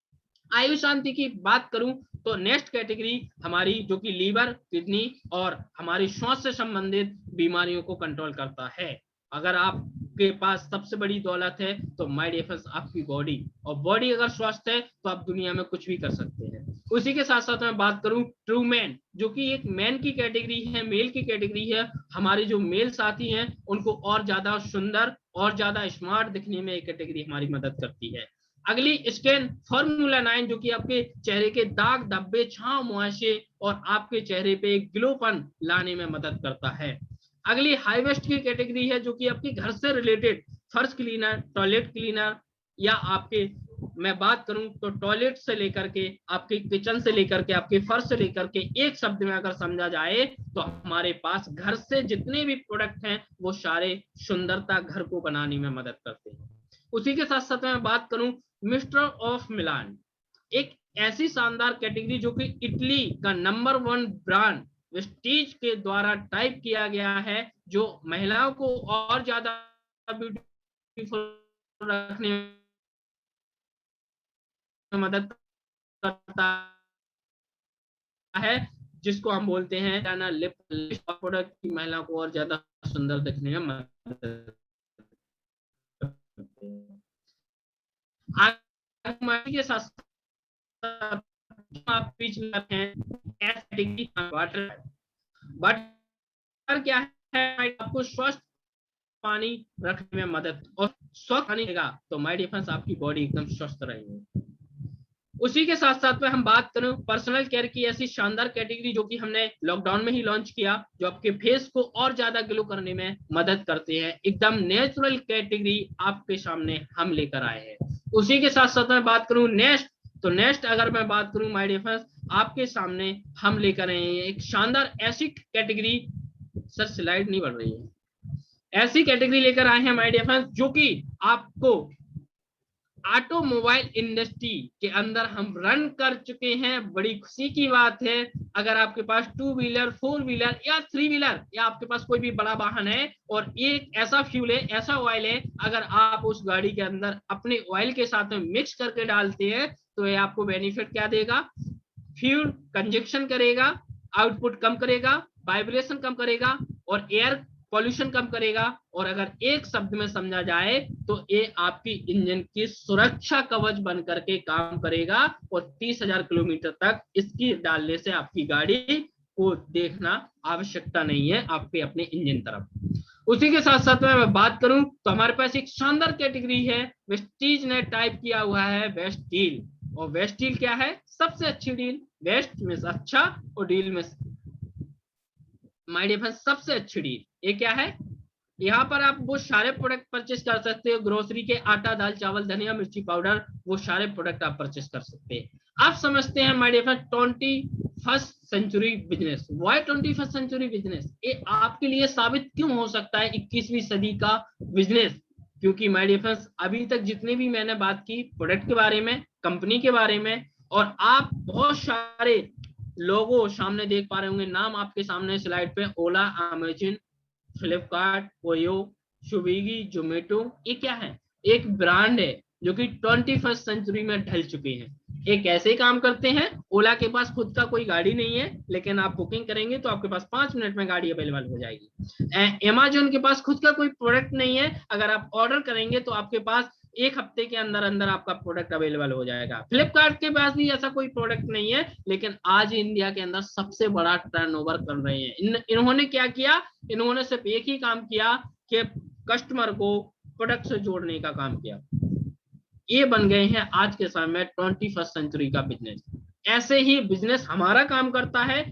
आयु शांति की बात करूं तो नेक्स्ट कैटेगरी हमारी जो कि लीवर, किडनी और हमारी श्वास से संबंधित बीमारियों को कंट्रोल करता है। अगर आपके पास सबसे बड़ी दौलत है तो माय डियर फ्रेंड्स आपकी बॉडी, और बॉडी अगर स्वस्थ है तो आप दुनिया में कुछ भी कर सकते हैं। उसी के साथ साथ मैं बात करूं ट्रू मैन जो कि एक मैन की कैटेगरी है, मेल की कैटेगरी है। हमारे जो मेल साथी हैं उनको और ज्यादा सुंदर और ज्यादा स्मार्ट दिखने में एक कैटेगरी हमारी मदद करती है। अगली स्किन फॉर्मूला 9 जो कि आपके चेहरे के दाग, धब्बे, छांव, मुहासे और आपके चेहरे पे ग्लोपन लाने में मदद करता है। अगली हाईवेस्ट की कैटेगरी है जो कि आपके घर से रिलेटेड फर्श क्लीनर, टॉयलेट क्लीनर, या आपके मैं बात करूं तो टॉयलेट से लेकर के आपके किचन से लेकर के आपके फर्श से लेकर के एक शब्द में अगर समझा जाए तो हमारे पास घर से जितने भी प्रोडक्ट हैं वो सारे सुंदरता घर को बनाने में मदद करते हैं। उसी के साथ साथ मैं बात करूं मिस्टर ऑफ मिलान, एक ऐसी शानदार कैटेगरी जो कि इटली का नंबर 1 ब्रांड वेस्टीज के द्वारा टाइप किया गया है, जो महिलाओं को और ज्यादा ब्यूटीफुल रखने में मदद करता है, जिसको हम बोलते हैं लिप प्रोडक्ट की महिलाओं को और ज्यादा सुंदर दिखने में मदद के साथ आप पीछ हैं वाटर क्या है, आपको स्वस्थ पानी रखने में मदद, और स्वस्थ पानी देगा तो माय डिफेंस आपकी बॉडी एकदम स्वस्थ रहेगी। उसी के साथ साथ में हम बात करें पर्सनल केयर की ऐसी शानदार कैटेगरी जो कि हमने लॉकडाउन में ही लॉन्च किया, जो आपके फेस को और ज्यादा ग्लो करने में मदद करते हैं। एकदम नेचुरल कैटेगरी आपके सामने हम लेकर आए हैं। उसी के साथ साथ मैं बात करूं नेक्स्ट, तो नेक्स्ट अगर मैं बात करूं माय डिफेंस आपके सामने हम लेकर आए हैं एक शानदार ऐसी कैटेगरी, सर स्लाइड नहीं बढ़ रही है, ऐसी कैटेगरी लेकर आए हैं माय डिफेंस जो कि आपको ऑटोमोबाइल इंडस्ट्री के अंदर हम रन कर चुके हैं। बड़ी खुशी की बात है, अगर आपके पास 2 व्हीलर 4 व्हीलर या 3 व्हीलर या आपके पास कोई भी बड़ा वाहन है और एक ऐसा फ्यूल है, ऐसा ऑयल है, अगर आप उस गाड़ी के अंदर अपने ऑयल के साथ में मिक्स करके डालते हैं तो ये आपको बेनिफिट क्या देगा, फ्यूल कंजक्शन करेगा, आउटपुट कम करेगा, वाइब्रेशन कम करेगा और एयर पॉल्यूशन कम करेगा। और अगर एक शब्द में समझा जाए तो ये आपकी इंजन की सुरक्षा कवच बन करके काम करेगा और 30,000 किलोमीटर तक इसकी डालने से आपकी गाड़ी को देखना आवश्यकता नहीं है आपके अपने इंजन तरफ। उसी के साथ साथ में मैं बात करूं तो हमारे पास एक शानदार कैटेगरी है, वेस्टीज ने टाइप किया हुआ है वेस्ट डील। और वेस्ट डील क्या है, सबसे अच्छी डील, वेस्ट में अच्छा और डील में माय डिफेंस सबसे अच्छी डील। ये क्या है, यहाँ पर आप वो सारे प्रोडक्ट परचेस कर सकते हो, ग्रोसरी के आटा दाल चावल धनिया मिर्ची पाउडर, वो सारे प्रोडक्ट आप परचेस कर सकते हैं। आप समझते हैं my defence 21st century business, why 21st century business, ये आपके लिए साबित क्यों हो सकता है 21वीं सदी का बिजनेस, क्योंकि माय डिफेंस अभी तक जितने भी मैंने बात की प्रोडक्ट के बारे में, कंपनी के बारे में, और आप बहुत सारे लोगो सामने देख पा रहे होंगे, नाम आपके सामने स्लाइड पे, ओला, अमेजन, फ्लिपकार्ट, ओयो, स्विगी, जोमेटो, ये क्या है, एक ब्रांड है जो कि 21st सेंचुरी में ढल चुके हैं। एक ऐसे काम करते हैं, ओला के पास खुद का कोई गाड़ी नहीं है, लेकिन आप बुकिंग करेंगे तो आपके पास 5 मिनट में गाड़ी अवेलेबल हो जाएगी। अमेजन के पास खुद का कोई प्रोडक्ट नहीं है, अगर आप ऑर्डर करेंगे तो आपके पास 1 हफ्ते के अंदर अंदर आपका प्रोडक्ट अवेलेबल हो जाएगा। फ्लिपकार्ट के पास भी ऐसा कोई प्रोडक्ट नहीं है, लेकिन आज इंडिया के अंदर सबसे बड़ा टर्नओवर कर रहे हैं। इन्होंने क्या किया, इन्होंने सिर्फ एक ही काम किया कि कस्टमर को प्रोडक्ट से जोड़ने का काम किया। ये बन गए हैं आज के समय में 21st सेंचुरी का बिजनेस। ऐसे ही बिजनेस हमारा काम करता है,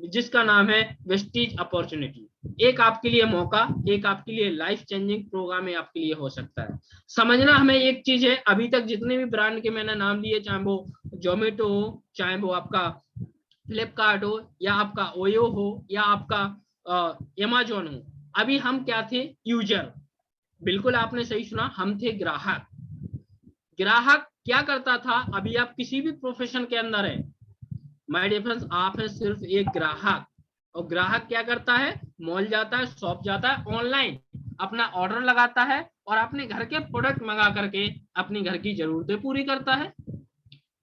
जिसका नाम है वेस्टीज अपॉर्चुनिटी। एक आपके लिए मौका, एक आपके लिए लाइफ चेंजिंग प्रोग्राम है, आपके लिए हो सकता है। समझना हमें एक चीज है, अभी तक जितने भी ब्रांड के मैंने नाम लिए, चाहे वो जोमेटो हो, चाहे वो आपका फ्लिपकार्ट हो, या आपका ओयो हो, या आपका अमेजोन हो, अभी हम क्या थे, यूजर। बिल्कुल आपने सही सुना, हम थे ग्राहक। ग्राहक क्या करता था, अभी आप किसी भी प्रोफेशन के अंदर है माय डिफेंस, आप है सिर्फ एक ग्राहक। और ग्राहक क्या करता है, मॉल जाता है, शॉप जाता है, ऑनलाइन अपना ऑर्डर लगाता है और अपने घर के प्रोडक्ट मंगा करके अपनी घर की जरूरतें पूरी करता है,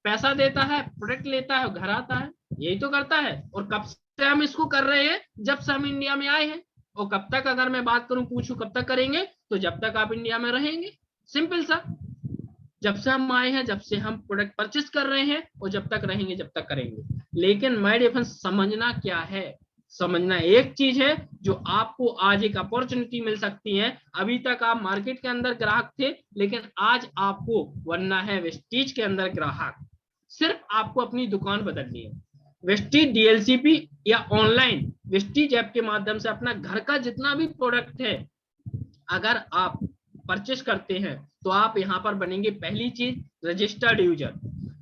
पैसा देता है, प्रोडक्ट लेता है, घर आता है, यही तो करता है। और कब से हम इसको कर रहे हैं, जब से हम इंडिया में आए हैं। और कब तक, अगर मैं बात करूं, पूछूं कब तक करेंगे, तो जब तक आप इंडिया में रहेंगे, सिंपल सा। जब से हम आए हैं, जब से हम प्रोडक्ट परचेस कर रहे हैं, और जब तक रहेंगे, जब तक करेंगे। लेकिन माय डिफेंस समझना क्या है, समझना एक चीज है, जो आपको आज एक अपॉर्चुनिटी मिल सकती है। अभी तक आप मार्केट के अंदर ग्राहक थे, लेकिन आज आपको बनना है वेस्टीज के अंदर ग्राहक। सिर्फ आपको अपनी दुकान बदलनी है। वेस्टीज डीएलसीपी या ऑनलाइन वेस्टीज ऐप के माध्यम से अपना घर का जितना भी प्रोडक्ट है, अगर आप परचेस करते हैं तो आप यहाँ पर बनेंगे, पहली चीज रजिस्टर्ड यूजर।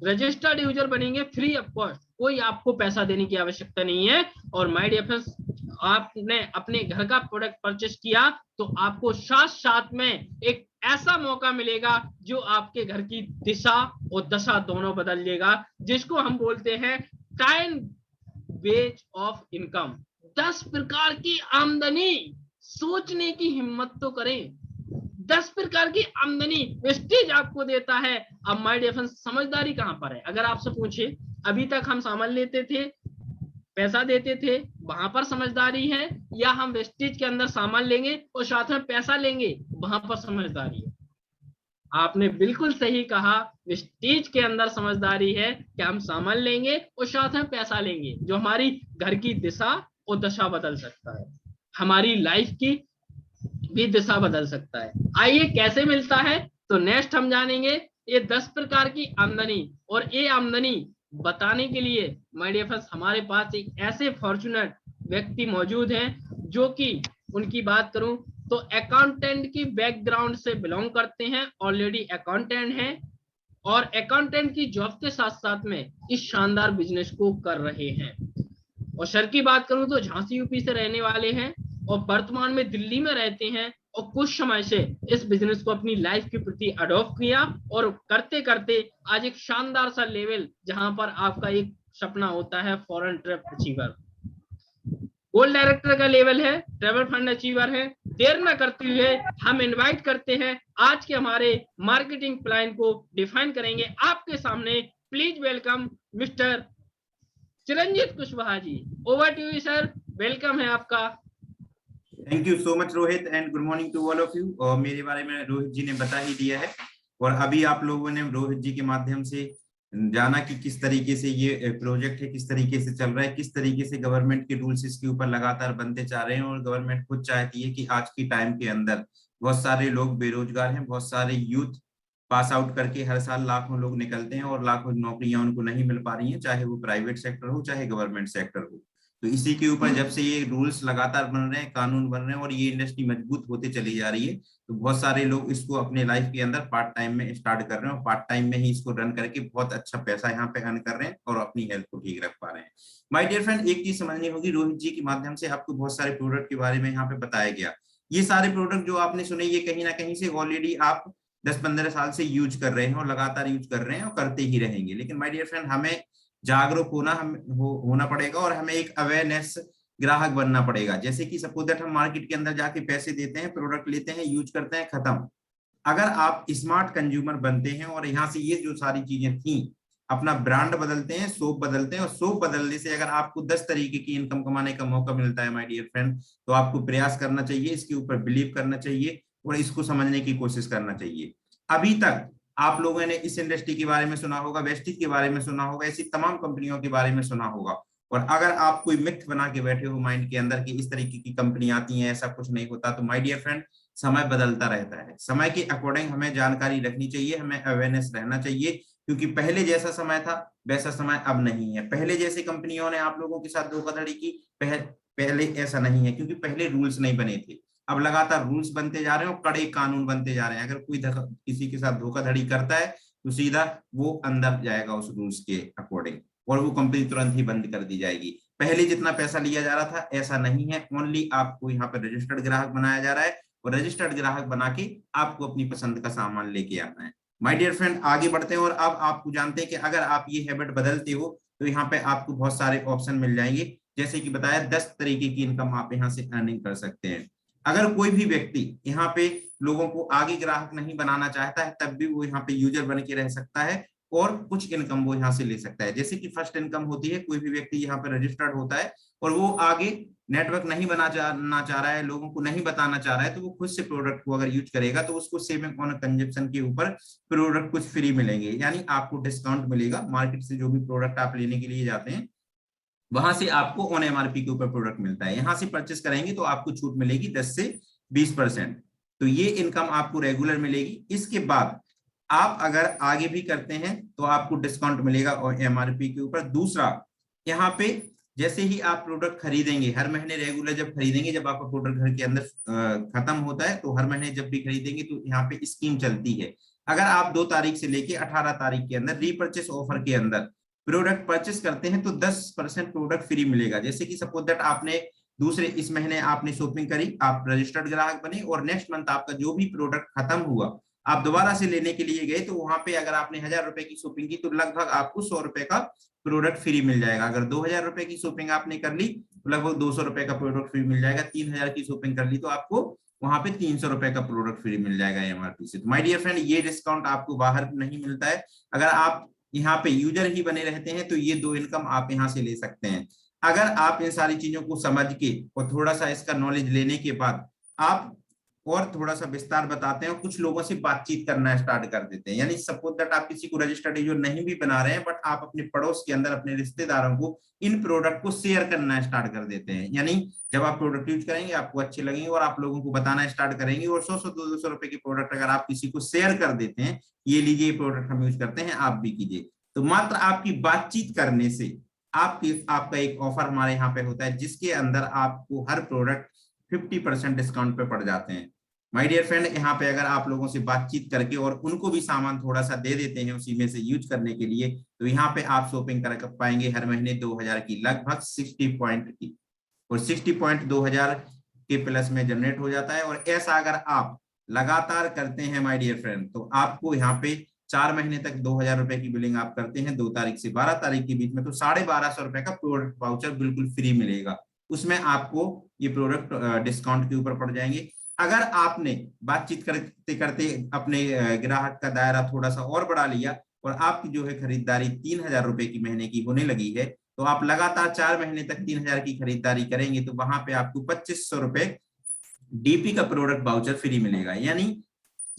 रजिस्टर्ड यूजर बनेंगे फ्री ऑफ कॉस्ट, कोई आपको पैसा देने की आवश्यकता नहीं है। और माय डियर फ्रेंड्स, आपने अपने घर का प्रोडक्ट परचेस किया तो आपको साथ साथ में एक ऐसा मौका मिलेगा जो आपके घर की दिशा और दशा दोनों बदल देगा, जिसको हम बोलते हैं 10 वेज ऑफ इनकम। 10 प्रकार की आमदनी। सोचने की हिम्मत तो करें। 10 प्रकार की आमदनी वेस्टेज आपको देता है। अब माय डियर फ्रेंड्स, समझदारी कहां पर है? अगर आपसे पूछे, अभी तक हम सामान लेते थे, पैसा देते थे, वहां पर समझदारी है, या हम वेस्टेज के अंदर सामान लेंगे और साथ में पैसा लेंगे, वहां पर समझदारी है? आपने बिल्कुल सही कहा, वेस्टेज के अंदर समझदारी है कि हम सामान लेंगे और साथ में पैसा लेंगे, जो हमारी घर की दिशा और दशा बदल सकता है, हमारी लाइफ की भी दिशा बदल सकता है। आइए कैसे मिलता है, तो नेक्स्ट हम जानेंगे ये 10 प्रकार की आमदनी। और ये आमदनी बताने के लिए माय डियर फ्रेंड्स, हमारे पास एक ऐसे फॉर्चुनेट व्यक्ति मौजूद हैं, जो कि उनकी बात करूं तो अकाउंटेंट की बैकग्राउंड से बिलोंग करते हैं, ऑलरेडी अकाउंटेंट हैं, और अकाउंटेंट की जॉब के साथ साथ में इस शानदार बिजनेस को कर रहे हैं। और सर की बात करूं तो झांसी यूपी से रहने वाले हैं और वर्तमान में दिल्ली में रहते हैं, और कुछ समय से इस बिजनेस को अपनी लाइफ के प्रति अडॉप्ट किया, और करते करते आज एक शानदार सा लेवल, जहां पर आपका एक सपना होता है foreign trip achiever, gold director का लेवल है, ट्रेवल फंड अचीवर है। देर न करते हुए हम इनवाइट करते हैं आज के हमारे मार्केटिंग प्लान को डिफाइन करेंगे आपके सामने। Please welcome mister Chiranjit Kushwaha ji. Over to you sir, welcome है आपका। Thank you so much Rohit and good morning to all of you. और मेरे बारे में रोहित जी ने बता ही दिया है, और अभी आप लोगों ने रोहित जी के माध्यम से जाना कि किस तरीके से ये प्रोजेक्ट है, किस तरीके से चल रहा है, किस तरीके से गवर्नमेंट के रूल्स इसके ऊपर लगातार बनते जा रहे हैं, और गवर्नमेंट खुद चाहती है कि आज की टाइम के अंदर बहुत सारे लोग बेरोजगार हैं, बहुत सारे यूथ पास आउट करके हर साल लाखों लोग निकलते हैं और लाखों नौकरियां उनको नहीं मिल पा रही हैं, चाहे वो प्राइवेट सेक्टर हो चाहे गवर्नमेंट सेक्टर हो। तो इसी के ऊपर जब से ये रूल्स लगातार बन रहे हैं, कानून बन रहे हैं और ये इंडस्ट्री मजबूत होते चली जा रही है, तो बहुत सारे लोग इसको अपने लाइफ के अंदर पार्ट टाइम में स्टार्ट कर रहे हैं और पार्ट टाइम में ही इसको रन करके बहुत अच्छा पैसा यहाँ पे अर्न कर रहे हैं और अपनी हेल्थ को ठीक रख पा रहे हैं। माय डियर फ्रेंड, एक चीज समझनी होगी, रोहित जी के माध्यम से आपको बहुत सारे प्रोडक्ट के बारे में यहाँ पे बताया गया। ये सारे प्रोडक्ट जो आपने सुने, ये कहीं ना कहीं से ऑलरेडी आप 10-15 साल से यूज कर रहे हैं और लगातार यूज कर रहे हैं और करते ही रहेंगे। लेकिन माय डियर फ्रेंड, हमें जागरूक होना पड़ेगा और हमें एक अवेयरनेस ग्राहक बनना पड़ेगा। जैसे कि सपोज दैट हम मार्केट के अंदर जाके पैसे देते हैं, प्रोडक्ट लेते हैं, यूज करते हैं, खत्म। अगर आप स्मार्ट कंज्यूमर बनते हैं और यहाँ से ये जो सारी चीजें थी, अपना ब्रांड बदलते हैं, सोप बदलते हैं, और सोप बदलने से अगर आपको 10 तरीके की इनकम कमाने का मौका मिलता है माय डियर फ्रेंड, तो आपको प्रयास करना चाहिए, इसके ऊपर बिलीव करना चाहिए और इसको समझने की कोशिश करना चाहिए। अभी तक आप लोगों ने इस इंडस्ट्री के बारे में सुना होगा, वेस्टेज के बारे में सुना होगा, ऐसी तमाम कंपनियों के बारे में सुना होगा, और अगर आप कोई मिथ बना के बैठे हो माइंड के अंदर कि इस तरीके की कंपनी आती है, ऐसा कुछ नहीं होता, तो माय डियर फ्रेंड, समय बदलता रहता है। समय के अकॉर्डिंग हमें जानकारी रखनी चाहिए, हमें अवेयरनेस रहना चाहिए, क्योंकि पहले जैसा समय था वैसा समय अब नहीं है। पहले जैसे कंपनियों ने आप लोगों के साथ धोखाधड़ी की, पहले ऐसा नहीं है, क्योंकि पहले रूल्स नहीं बने थे। अब लगातार रूल्स बनते जा रहे हैं और कड़े कानून बनते जा रहे हैं। अगर कोई किसी के साथ धोखाधड़ी करता है तो सीधा वो अंदर जाएगा उस रूल्स के अकॉर्डिंग, और वो कंपनी तुरंत ही बंद कर दी जाएगी। पहले जितना पैसा लिया जा रहा था ऐसा नहीं है, ओनली आपको यहाँ पर रजिस्टर्ड ग्राहक बनाया जा रहा है, और रजिस्टर्ड ग्राहक बना के आपको अपनी पसंद का सामान लेके आना है। माय डियर फ्रेंड, आगे बढ़ते हैं, और अब आपको जानते हैं कि अगर आप ये हैबिट बदलते हो तो यहाँ पे आपको बहुत सारे ऑप्शन मिल जाएंगे। जैसे कि बताया, 10 तरीके की इनकम आप यहाँ से अर्निंग कर सकते हैं। अगर कोई भी व्यक्ति यहाँ पे लोगों को आगे ग्राहक नहीं बनाना चाहता है, तब भी वो यहाँ पे यूजर बन के रह सकता है और कुछ इनकम वो यहाँ से ले सकता है। जैसे कि फर्स्ट इनकम होती है, कोई भी व्यक्ति यहाँ पे रजिस्टर्ड होता है और वो आगे नेटवर्क नहीं बनाना चाह रहा है, लोगों को नहीं बताना चाह रहा है, तो वो खुद से प्रोडक्ट को अगर यूज करेगा तो उसको सेविंग ऑन कंजप्शन के ऊपर प्रोडक्ट कुछ फ्री मिलेंगे, यानी आपको डिस्काउंट मिलेगा। मार्केट से जो भी प्रोडक्ट आप लेने के लिए जाते हैं, वहां से आपको ऑन एमआरपी के ऊपर प्रोडक्ट मिलता है। यहां से परचेस करेंगे तो आपको छूट मिलेगी 10 से 20%। तो ये इनकम आपको रेगुलर मिलेगी। इसके बाद आप अगर आगे भी करते हैं तो आपको डिस्काउंट मिलेगा और एमआरपी के ऊपर। दूसरा, यहाँ पे जैसे ही आप प्रोडक्ट खरीदेंगे, हर महीने रेगुलर जब खरीदेंगे, जब आपका प्रोडक्ट घर के अंदर खत्म होता है, तो हर महीने जब भी खरीदेंगे तो यहाँ पे स्कीम चलती है। अगर आप 2 तारीख से लेके 18 तारीख के अंदर रीपर्चेस ऑफर के अंदर प्रोडक्ट परचेस करते हैं तो 10% प्रोडक्ट फ्री मिलेगा। जैसे कि सपोज दैट आपने दूसरे इस महीने आपने शॉपिंग करी, आप रजिस्टर्ड ग्राहक बने और नेक्स्ट मंथ आपका जो भी प्रोडक्ट खत्म हुआ आप दोबारा से लेने के लिए गए तो वहां पे अगर आपने 1000 रुपए की शॉपिंग की तो लगभग आपको 100 रुपए का प्रोडक्ट फ्री मिल जाएगा। अगर 2000 रुपए की शॉपिंग आपने कर ली तो लगभग 200 रुपए का प्रोडक्ट फ्री मिल जाएगा। 3000 की शॉपिंग कर ली तो आपको वहां पे 300 रुपए का प्रोडक्ट फ्री मिल जाएगा एमआरपी से। तो माय डियर फ्रेंड, ये डिस्काउंट आपको बाहर नहीं मिलता है। अगर आप यहाँ पे यूजर ही बने रहते हैं तो ये 2 इनकम आप यहाँ से ले सकते हैं। अगर आप इन सारी चीजों को समझ के और थोड़ा सा इसका नॉलेज लेने के बाद आप और थोड़ा सा विस्तार बताते हैं, कुछ लोगों से बातचीत करना स्टार्ट कर देते हैं। यानी सपोज दैट आप किसी को रजिस्टर्ड यूजर नहीं भी बना रहे हैं, बट आप अपने पड़ोस के अंदर अपने रिश्तेदारों को इन प्रोडक्ट को शेयर करना स्टार्ट कर देते हैं। यानी जब आप प्रोडक्ट यूज करेंगे आपको अच्छे लगेंगे और आप लोगों को बताना स्टार्ट करेंगे, और 100-200 रुपए के प्रोडक्ट अगर आप किसी को शेयर कर देते हैं, ये लीजिए ये प्रोडक्ट हम यूज करते हैं, आप भी कीजिए, तो मात्र आपकी बातचीत करने से आपका एक ऑफर हमारे यहाँ पे होता है जिसके अंदर आपको हर प्रोडक्ट 50% डिस्काउंट पे पड़ जाते हैं। माय डियर फ्रेंड, यहाँ पे अगर आप लोगों से बातचीत करके और उनको भी सामान थोड़ा सा दे देते हैं उसी में से यूज करने के लिए, तो यहाँ पे आप शॉपिंग कर पाएंगे हर महीने 2000 की लगभग 60 पॉइंट की, और 60 पॉइंट 2000 के प्लस में जनरेट हो जाता है। और ऐसा अगर आप लगातार करते हैं माय डियर फ्रेंड, तो आपको यहाँ पे 4 महीने तक 2000 रुपए की बिलिंग आप करते हैं 2 तारीख से 12 तारीख के बीच में, तो 1250 रुपए का प्रोडक्ट वाउचर बिल्कुल फ्री मिलेगा। उसमें आपको ये प्रोडक्ट डिस्काउंट के ऊपर पड़ जाएंगे। अगर आपने बातचीत करते करते अपने ग्राहक का दायरा थोड़ा सा और बढ़ा लिया और आपकी जो है खरीदारी 3000 रुपए की महीने की होने लगी है, तो आप लगातार 4 महीने तक 3000 की खरीदारी करेंगे तो वहां पे आपको 2500 रुपए डीपी का प्रोडक्ट वाउचर फ्री मिलेगा। यानी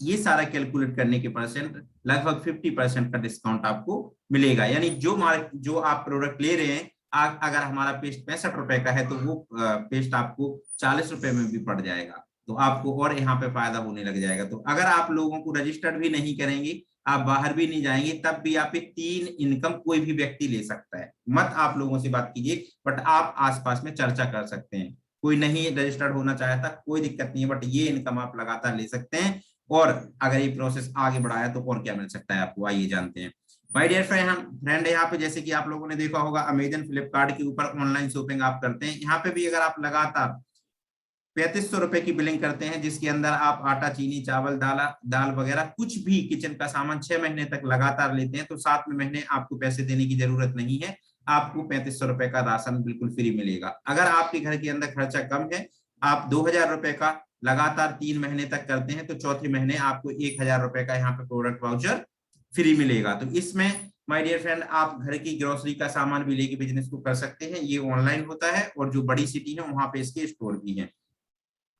ये सारा कैलकुलेट करने के परसेंट लगभग 50% का डिस्काउंट आपको मिलेगा। यानी जो आप प्रोडक्ट ले रहे हैं, अगर हमारा पेस्ट 65 रुपए का है तो वो पेस्ट आपको 40 रुपए में भी पड़ जाएगा, तो आपको और यहाँ पे फायदा होने लग जाएगा। तो अगर आप लोगों को रजिस्टर्ड भी नहीं करेंगे, आप बाहर भी नहीं जाएंगे, तब भी आप 3 इनकम कोई भी व्यक्ति ले सकता है। मत आप लोगों से बात कीजिए, बट आप आसपास में चर्चा कर सकते हैं। कोई नहीं रजिस्टर्ड होना चाहता, कोई दिक्कत नहीं है, बट ये इनकम आप लगातार ले सकते हैं। और अगर ये प्रोसेस आगे बढ़ाया तो और क्या मिल सकता है आपको, आइए जानते हैं। माय डियर फ्रेंड, यहाँ पे जैसे कि आप लोगों ने देखा होगा अमेजन फ्लिपकार्ट के ऊपर ऑनलाइन शॉपिंग आप करते हैं, यहाँ पे भी अगर आप लगातार 3500 रुपए की बिलिंग करते हैं, जिसके अंदर आप आटा, चीनी, चावल, दाल वगैरह कुछ भी किचन का सामान 6 महीने तक लगातार लेते हैं, तो 7वें महीने आपको पैसे देने की जरूरत नहीं है, आपको 3500 रुपए का राशन बिल्कुल फ्री मिलेगा। अगर आपके घर के अंदर खर्चा कम है, आप 2000 रुपए का लगातार 3 महीने तक करते हैं, तो चौथे महीने आपको 1000 रुपए का यहाँ पे प्रोडक्ट वाउचर फ्री मिलेगा। तो इसमें माय डियर फ्रेंड, आप घर की ग्रोसरी का सामान भी लेके बिजनेस को कर सकते हैं। ये ऑनलाइन होता है और जो बड़ी सिटी है वहां पे इसके स्टोर भी है।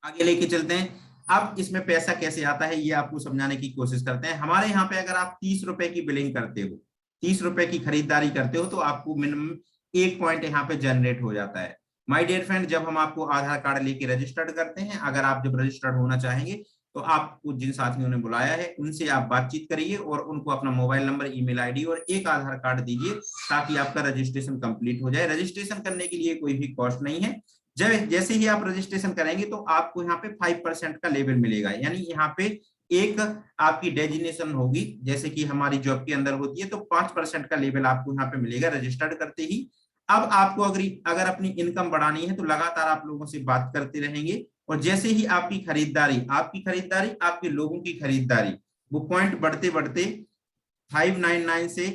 आगे लेके चलते हैं। अब इसमें पैसा कैसे आता है ये आपको समझाने की कोशिश करते हैं। हमारे यहाँ पे अगर आप 30 रुपए की बिलिंग करते हो, 30 रुपए की खरीदारी करते हो, तो आपको मिनिमम 1 पॉइंट यहाँ पे जनरेट हो जाता है। माय डियर फ्रेंड, जब हम आपको आधार कार्ड लेके रजिस्टर्ड करते हैं, अगर आप जब रजिस्टर्ड होना चाहेंगे तो आपको जिन साथियों ने बुलाया है उनसे आप बातचीत करिए और उनको अपना मोबाइल नंबर, ईमेल आईडी और एक आधार कार्ड दीजिए, ताकि आपका रजिस्ट्रेशन कंप्लीट हो जाए। रजिस्ट्रेशन करने के लिए कोई भी कॉस्ट नहीं है। जैसे ही आप रजिस्ट्रेशन करेंगे तो आपको यहाँ पे 5% का लेवल मिलेगा। यानी यहाँ पे एक आपकी डेजिग्नेशन होगी, जैसे कि हमारी जॉब के अंदर होती है, तो 5% का लेवल आपको यहाँ पे मिलेगा रजिस्टर्ड करते ही। अब आपको अगर अपनी इनकम बढ़ानी है तो लगातार आप लोगों से बात करते रहेंगे, और जैसे ही आपकी खरीदारी, आपके लोगों की खरीदारी, वो पॉइंट बढ़ते बढ़ते 599 से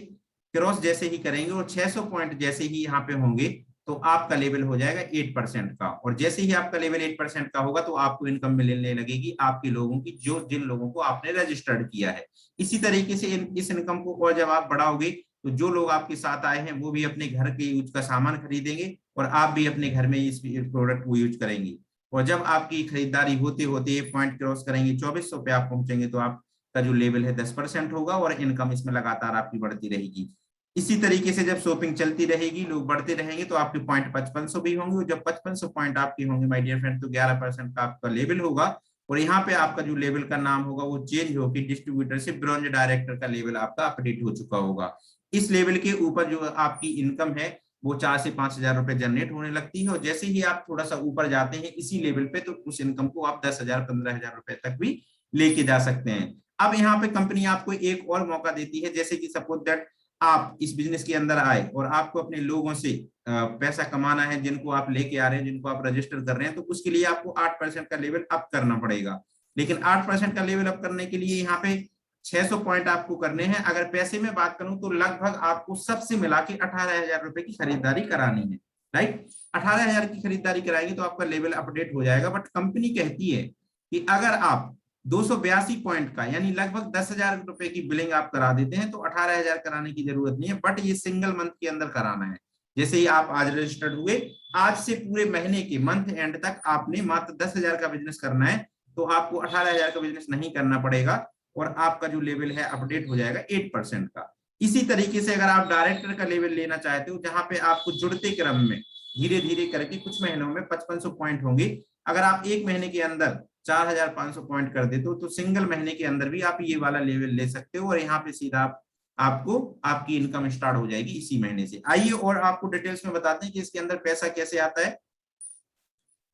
क्रॉस जैसे ही करेंगे और 600 पॉइंट जैसे ही यहाँ पे होंगे, तो आपका लेवल हो जाएगा 8% का। और जैसे ही आपका लेवल 8% का होगा तो आपको इनकम मिलने लगेगी आपके लोगों की, जिन लोगों को आपने रजिस्टर्ड किया है। इसी तरीके से इस इनकम को और जब आप बढ़ाओगे तो जो लोग आपके साथ आए हैं वो भी अपने घर के यूज का सामान खरीदेंगे और आप भी अपने घर में इस प्रोडक्ट को यूज करेंगे। और जब आपकी खरीदारी होते होते पॉइंट क्रॉस करेंगे, 2400 पे आप पहुंचेंगे, तो आपका जो लेवल है 10% होगा और इनकम इसमें लगातार आपकी बढ़ती रहेगी। इसी तरीके से जब शॉपिंग चलती रहेगी, लोग बढ़ते रहेंगे, तो आपके पॉइंट 5500 भी होंगे। जब 5500 पॉइंट आपके होंगे माय डियर फ्रेंड, तो 11% का आपका लेवल होगा और यहाँ पे आपका जो लेवल का नाम होगा वो चेंज होकर डिस्ट्रीब्यूटर से ब्रॉन्ज डायरेक्टर का लेवल आपका अपडेट हो चुका होगा। इस लेवल के ऊपर जो आपकी इनकम है वो 4 से 5000 रुपए जनरेट होने लगती है, और जैसे ही आप थोड़ा सा ऊपर जाते हैं इसी लेवल पे, तो उस इनकम को आप 10,000 15,000 रुपए तक भी लेके जा सकते हैं। अब यहाँ पे कंपनी आपको एक और मौका देती है, जैसे कि सपोज दैट आप इस बिजनेस के अंदर आए और आपको अपने लोगों से पैसा कमाना है, जिनको आप लेके आ रहे हैं, जिनको आप रजिस्टर कर रहे हैं, तो उसके लिए आपको 8% का लेवल अप करना पड़ेगा। लेकिन 8% का लेवल अप करने के लिए यहाँ पे 600 पॉइंट आपको करने हैं। अगर पैसे में बात करूं तो लगभग आपको सबसे मिला के 18,000 रुपए की खरीदारी करानी है, राइट। 18,000 की खरीदारी कराएंगे तो आपका लेवल अपडेट हो जाएगा। बट कंपनी कहती है कि अगर आप 282 पॉइंट का यानी लगभग 10,000 रुपए की बिलिंग आप करा देते हैं तो 18,000 कराने की जरूरत नहीं है, बट ये सिंगल मंथ के अंदर कराना है। जैसे ही आप आज रजिस्टर्ड हुए, आज से पूरे महीने के मंथ एंड तक आपने मात्र 10,000 का बिजनेस करना है, तो आपको 18,000 का बिजनेस नहीं करना पड़ेगा और आपका जो लेवल है अपडेट हो जाएगा 8% का। इसी तरीके से अगर आप डायरेक्टर का लेवल लेना चाहते हो, जहां पे आपको जुड़ते क्रम में धीरे धीरे करके कुछ महीनों में 5500 पॉइंट होंगे, अगर आप एक महीने के अंदर 4,500 पॉइंट कर देते हो तो सिंगल महीने के अंदर भी आप ये वाला लेवल ले सकते हो और यहाँ पे सीधा आपको आपकी इनकम स्टार्ट हो जाएगी इसी महीने से। आइए और आपको डिटेल्स में बताते हैं कि इसके अंदर पैसा कैसे आता है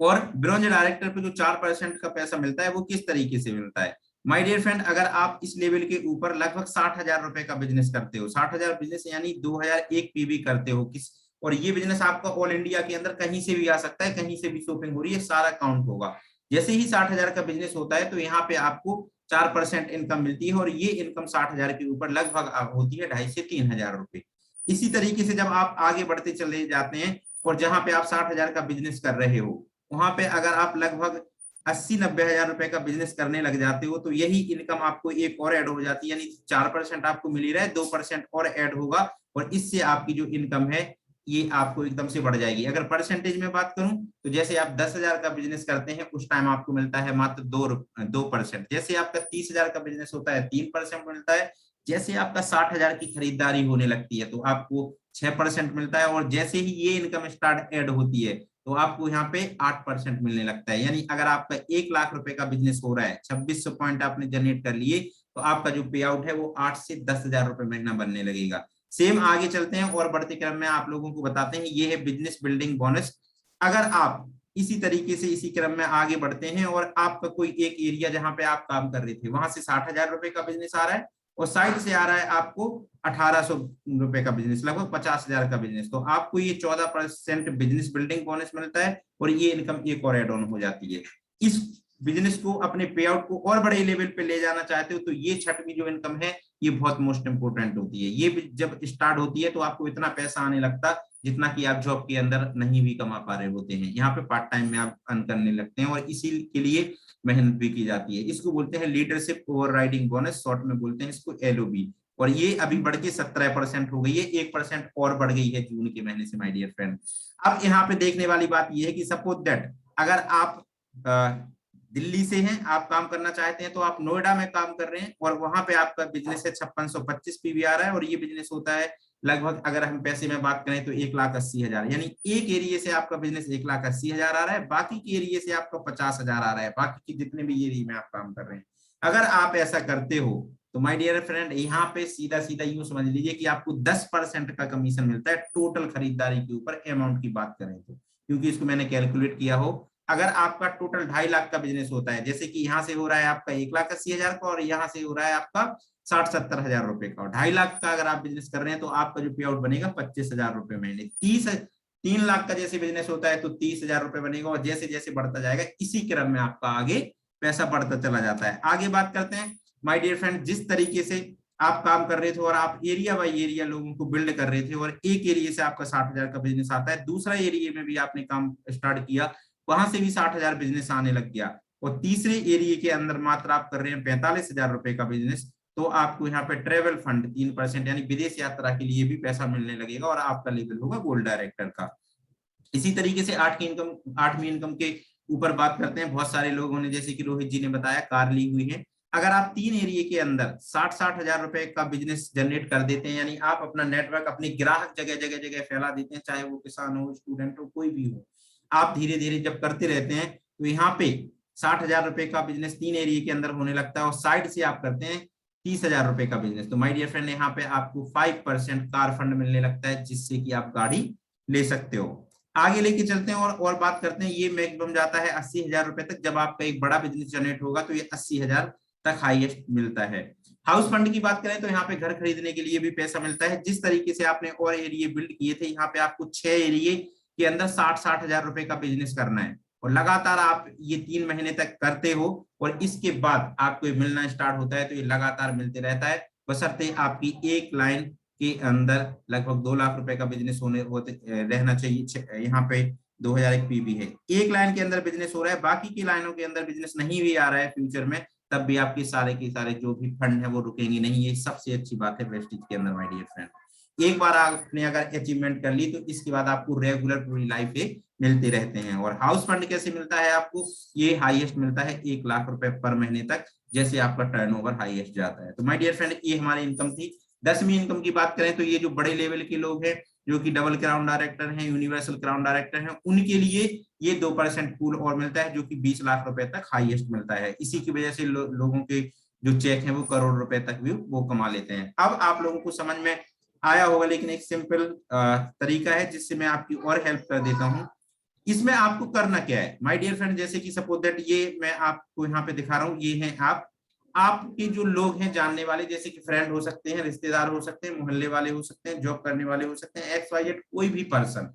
और ब्रॉन्ज डायरेक्टर पे जो 4% का पैसा मिलता है वो किस तरीके से मिलता है। माय डियर फ्रेंड, अगर आप इस लेवल के ऊपर लगभग 60,000 रुपए का बिजनेस करते हो, 60,000 बिजनेस यानी 2001 पीवी करते हो किस, और ये बिजनेस आपका ऑल इंडिया के अंदर कहीं से भी आ सकता है, कहीं से भी शॉपिंग हो रही है, सारा काउंट होगा। जैसे ही 60,000 का बिजनेस होता है तो यहाँ पे आपको 4% इनकम मिलती है और ये इनकम 60,000 के ऊपर लगभग होती है 2,500 से 3,000 रुपए। इसी तरीके से जब आप आगे बढ़ते चले जाते हैं और जहां पे आप 60,000 का बिजनेस कर रहे हो, वहां पे अगर आप लगभग 80-90 हजार रुपए का बिजनेस करने लग जाते हो तो यही इनकम आपको एक और ऐड हो जाती है, यानी 4% आपको मिल ही रहा है, 2% और ऐड होगा और इससे आपकी जो इनकम है ये आपको एकदम से बढ़ जाएगी। अगर परसेंटेज में बात करूं तो जैसे आप 10,000 का बिजनेस करते हैं उस टाइम आपको मिलता है मात्र 2%। जैसे आपका 30,000 का बिजनेस होता है 3% मिलता है। जैसे आपका 60,000 की खरीदारी होने लगती है तो आपको 6% मिलता है और जैसे ही ये इनकम स्टार्ट ऐड होती है तो आपको यहाँ पे 8% मिलने लगता है। यानी अगर आपका 1 लाख रुपए का बिजनेस हो रहा है, 2600 पॉइंट आपने जनरेट कर लिए, तो आपका जो पे आउट है वो 8 से 10,000 रुपए महीना बनने लगेगा। सेम आगे चलते हैं और बढ़ते क्रम में आप लोगों को बताते हैं, ये है बिजनेस बिल्डिंग बोनस। अगर आप इसी तरीके से इसी क्रम में आगे बढ़ते हैं और आपका कोई एक एरिया जहां पे आप काम कर रहे थे वहां से 60,000 रुपए का बिजनेस आ रहा है और साइड से आ रहा है आपको 1,800 रुपए का बिजनेस, लगभग 50,000 का बिजनेस, तो आपको ये 14% बिजनेस बिल्डिंग बोनस मिलता है और ये इनकम एक और एड ऑन हो जाती है। इस बिजनेस को अपने पे आउट को और बड़े लेवल पे ले जाना चाहते हो तो ये छठवीं जो इनकम है ये बहुत मोस्ट इंपोर्टेंट होती है। ये जब स्टार्ट होती है तो आपको इतना पैसा आने लगता जितना कि आप जॉब के अंदर नहीं भी कमा पा रहे होते हैं, यहाँ पे पार्ट टाइम में आप अर्न करने लगते हैं और इसी के लिए मेहनत भी की जाती है। इसको बोलते हैं लीडरशिप ओवरराइडिंग बोनस, शॉर्ट में बोलते हैं इसको LOB, और ये अभी बढ़ के 17% हो गई है, 1% और बढ़ गई है जून के महीने से माय डियर फ्रेंड। अब यहाँ पे देखने वाली बात ये है कि सपोज दैट अगर आप दिल्ली से हैं, आप काम करना चाहते हैं तो आप नोएडा में काम कर रहे हैं और वहां पे आपका बिजनेस है 5625 पीवी आ रहा है और ये बिजनेस होता है लगभग, अगर हम पैसे में बात करें तो 1,80,000, यानी एक एरिया से आपका बिजनेस 1,80,000 आ रहा है, बाकी के एरिया से आपका 50,000 आ रहा है, बाकी के जितने भी एरिया में आप काम कर रहे हैं। अगर आप ऐसा करते हो तो माय डियर फ्रेंड यहाँ पे सीधा सीधा यूं समझ लीजिए कि आपको 10% का कमीशन मिलता है टोटल खरीदारी के ऊपर, अमाउंट की बात करें तो, क्योंकि इसको मैंने कैलकुलेट किया हो। अगर आपका टोटल 2.5 लाख का बिजनेस होता है, जैसे कि यहाँ से हो रहा है आपका 1,80,000 का और यहाँ से हो रहा है आपका 60-70 हजार रुपए का, 2.5 लाख का अगर आप बिजनेस कर रहे हैं तो आपका जो पे आउट बनेगा 25,000 रुपए महीने। 3 लाख का जैसे बिजनेस होता है तो 30,000 रुपए बनेगा और जैसे जैसे बढ़ता जाएगा इसी क्रम में आपका आगे पैसा बढ़ता चला जाता है। आगे बात करते हैं माय डियर फ्रेंड, जिस तरीके से आप काम कर रहे थे और आप एरिया बाय एरिया लोगों को बिल्ड कर रहे थे और एक एरिया से आपका 60,000 का बिजनेस आता है, दूसरा एरिया में भी आपने काम स्टार्ट किया, वहां से भी 60,000 बिजनेस आने लग गया और तीसरे एरिया के अंदर मात्र आप कर रहे हैं 45,000 रुपए का बिजनेस, तो आपको यहाँ पे ट्रेवल फंड 3% यानी विदेश यात्रा के लिए भी पैसा मिलने लगेगा और आपका लेवल होगा गोल्ड डायरेक्टर का। इसी तरीके से 8वीं इनकम के ऊपर बात करते हैं। बहुत सारे लोगों ने, जैसे कि रोहित जी ने बताया, कार ली हुई है। अगर आप 3 एरिया के अंदर 60-60 हजार रुपए का बिजनेस जनरेट कर देते हैं, यानी आप अपना नेटवर्क अपने ग्राहक जगह जगह जगह फैला देते हैं, चाहे वो किसान हो, स्टूडेंट हो, कोई भी हो, आप धीरे धीरे जब करते रहते हैं तो यहाँ पे 60,000 रुपए का बिजनेस 3 एरिया के अंदर होने लगता है और साइड से आप करते हैं 30,000 रुपए का बिजनेस, तो माय डियर फ्रेंड यहाँ पे आपको 5% कार फंड मिलने लगता है जिससे कि आप गाड़ी ले सकते हो। आगे लेके चलते हैं और बात करते हैं, ये मैक्सिमम जाता है 80,000 रुपए तक। जब आपका एक बड़ा बिजनेस जनरेट होगा तो ये 80,000 तक हाईएस्ट मिलता है। हाउस फंड की बात करें तो यहाँ पे घर खरीदने के लिए भी पैसा मिलता है। जिस तरीके से आपने और एरिया बिल्ड किए थे, यहाँ पे आपको 6 एरिया के अंदर 60-60 हजार रुपए का बिजनेस करना है और लगातार आप ये 3 महीने तक करते हो और इसके बाद आपको ये मिलना स्टार्ट होता है, तो ये लगातार मिलते रहता है, बशर्ते आपकी एक लाइन के अंदर लगभग 2 लाख रुपए का बिजनेस रहना चाहिए। यहाँ पे 2001 पीबी है, एक लाइन के अंदर बिजनेस हो रहा है, बाकी की लाइनों के अंदर बिजनेस नहीं भी आ रहा है फ्यूचर में, तब भी आपके सारे के सारे जो भी फंड है वो रुकेंगे नहीं। ये सबसे अच्छी बात है वेस्टेज के अंदर माय डियर फ्रेंड। एक बार आपने अगर अचीवमेंट कर ली तो इसके बाद आपको रेगुलर पूरी लाइफ पे मिलते रहते हैं। और हाउस फंड कैसे मिलता है आपको, ये हाईएस्ट मिलता है 1 लाख रुपए पर महीने तक, जैसे आपका टर्नओवर हाईएस्ट जाता है। तो माय डियर फ्रेंड, ये हमारी इनकम थी। 10वीं इनकम की बात करें तो ये जो बड़े लेवल के लोग हैं, जो कि डबल क्राउन डायरेक्टर हैं, यूनिवर्सल क्राउन डायरेक्टर हैं, उनके लिए ये 2% पूल और मिलता है, जो कि 20 लाख रुपए तक हाईएस्ट मिलता है। इसी की वजह से लोगों के जो चेक हैं वो करोड़ रुपए तक भी वो कमा लेते हैं। अब आप लोगों को समझ में आया होगा, लेकिन एक सिंपल तरीका है जिससे मैं आपकी और हेल्प कर देता हूं। इसमें आपको करना क्या है माय डियर फ्रेंड, जैसे कि सपोज दैट ये मैं आपको यहाँ पे दिखा रहा हूँ, ये हैं आपके जो लोग हैं जानने वाले, जैसे कि फ्रेंड हो सकते हैं, रिश्तेदार हो सकते हैं, मोहल्ले वाले हो सकते हैं, जॉब करने वाले हो सकते हैं, XYZ कोई भी पर्सन।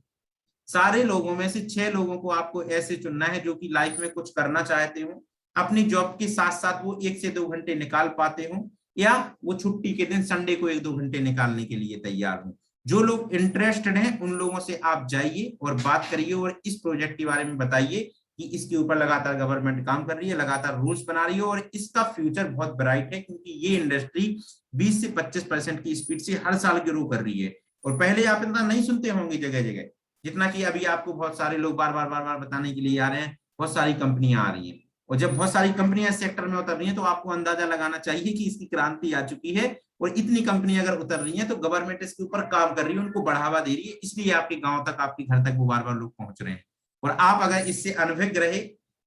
सारे लोगों में से 6 लोगों को आपको ऐसे चुनना है जो कि लाइफ में कुछ करना चाहते हो, अपनी जॉब के साथ साथ वो 1 से 2 घंटे निकाल पाते हो, या वो छुट्टी के दिन संडे को 1-2 घंटे निकालने के लिए तैयार हो। जो लोग इंटरेस्टेड हैं उन लोगों से आप जाइए और बात करिए और इस प्रोजेक्ट के बारे में बताइए कि इसके ऊपर लगातार गवर्नमेंट काम कर रही है, लगातार रूल्स बना रही है और इसका फ्यूचर बहुत ब्राइट है, क्योंकि ये इंडस्ट्री 20 से 25% की स्पीड से हर साल ग्रो कर रही है। और पहले आप इतना नहीं सुनते होंगे जगह जगह, जितना कि अभी आपको बहुत सारे लोग बार बार बताने के लिए आ रहे हैं। बहुत सारी कंपनियां आ रही हैं, और जब बहुत सारी कंपनियां इस सेक्टर में उतर रही हैं तो आपको अंदाजा लगाना चाहिए कि इसकी क्रांति आ चुकी है। और इतनी कंपनियां अगर उतर रही हैं तो गवर्नमेंट इसके ऊपर काम कर रही है, उनको बढ़ावा दे रही है, इसलिए आपके गांव तक, आपके घर तक वो बार लोग पहुंच रहे हैं। और आप अगर इससे अनभिज्ञ रहे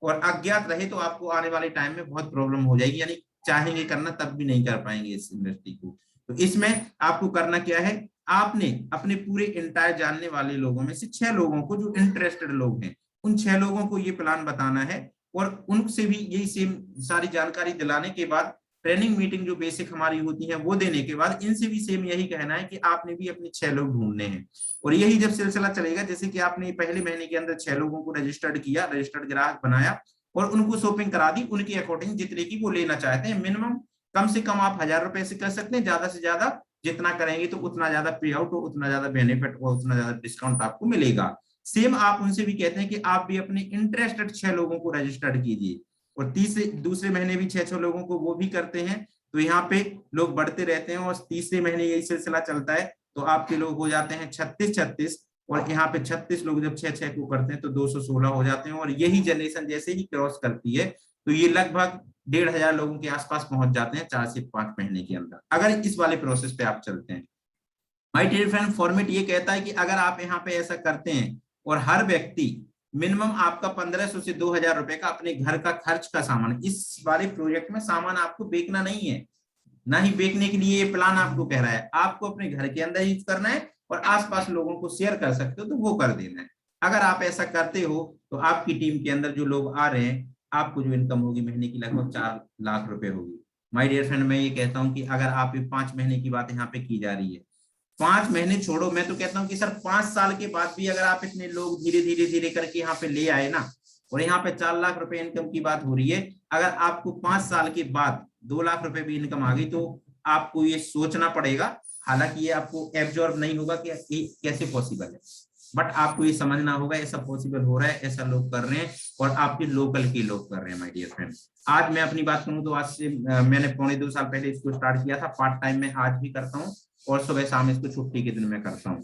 और अज्ञात रहे तो आपको आने वाले टाइम में बहुत प्रॉब्लम हो जाएगी, यानी चाहेंगे करना तब भी नहीं कर पाएंगे इस इंडस्ट्री को। तो इसमें आपको करना क्या है, आपने अपने पूरे इंटायर जानने वाले लोगों में से 6 लोगों को, जो इंटरेस्टेड लोग हैं, उन 6 लोगों को ये प्लान बताना है और उनसे भी यही सेम सारी जानकारी दिलाने के बाद, ट्रेनिंग मीटिंग जो बेसिक हमारी होती है वो देने के बाद, इनसे भी सेम यही कहना है कि आपने भी अपने 6 लोग ढूंढने हैं। और यही जब सिलसिला चलेगा, जैसे कि आपने पहले महीने के अंदर 6 लोगों को रजिस्टर्ड किया, रजिस्टर्ड ग्राहक बनाया और उनको शॉपिंग करा दी, उनके अकॉर्डिंग जितने की वो लेना चाहते हैं। मिनिमम कम से कम आप 1000 रुपए से कर सकते हैं, ज्यादा से ज्यादा जितना करेंगे तो उतना ज्यादा पे आउट, उतना ज्यादा बेनिफिट और उतना ज्यादा डिस्काउंट आपको मिलेगा। सेम आप उनसे भी कहते हैं कि आप भी अपने इंटरेस्टेड 6 लोगों को रजिस्टर्ड कीजिए, और दूसरे महीने भी 6 लोगों को वो भी करते हैं। तो यहाँ पे लोग बढ़ते रहते हैं और तीसरे महीने यही सिलसिला चलता है, तो आपके लोग हो जाते हैं 36, और यहाँ पे 36 लोग जब 6 को करते हैं तो 216 हो जाते हैं। और यही जनरेशन जैसे ही क्रॉस करती है तो ये लगभग 1500 लोगों के आसपास पहुंच जाते हैं 4 से 5 महीने के अंदर, अगर इस वाले प्रोसेस पे आप चलते हैं। माय डियर फ्रेंड, फॉर्मेट ये कहता है कि अगर आप यहाँ पे ऐसा करते हैं और हर व्यक्ति मिनिमम आपका 1500 से 2000 रुपए का अपने घर का खर्च का सामान, इस वाले प्रोजेक्ट में सामान आपको बेचना नहीं है, ना ही बेचने के लिए ये प्लान आपको कह रहा है, आपको अपने घर के अंदर यूज करना है और आसपास लोगों को शेयर कर सकते हो तो वो कर देना है। अगर आप ऐसा करते हो तो आपकी टीम के अंदर जो लोग आ रहे हैं, आपको जो इनकम होगी महीने की लगभग 4 लाख रुपए होगी। माय डियर फ्रेंड, मैं ये कहता हूँ कि अगर आप 5 महीने की बात यहाँ पे की जा रही है, 5 महीने छोड़ो, मैं तो कहता हूँ कि सर 5 साल के बाद भी अगर आप इतने लोग धीरे करके यहाँ पे ले आए ना, और यहाँ पे 4 लाख रुपए इनकम की बात हो रही है, अगर आपको 5 साल के बाद 2 लाख रुपए भी इनकम आ गई तो आपको ये सोचना पड़ेगा, हालांकि ये आपको एब्जॉर्ब नहीं होगा कि कैसे पॉसिबल है, बट आपको ये समझना होगा ऐसा पॉसिबल हो रहा है, ऐसा लोग कर रहे हैं और आपके लोकल के लोग कर रहे हैं। माय डियर फ्रेंड्स, आज मैं अपनी बात करूं तो आज से मैंने 2.25 साल पहले इसको स्टार्ट किया था, पार्ट टाइम में आज भी करता हूं और सुबह शाम इसको छुट्टी के दिन में करता हूं।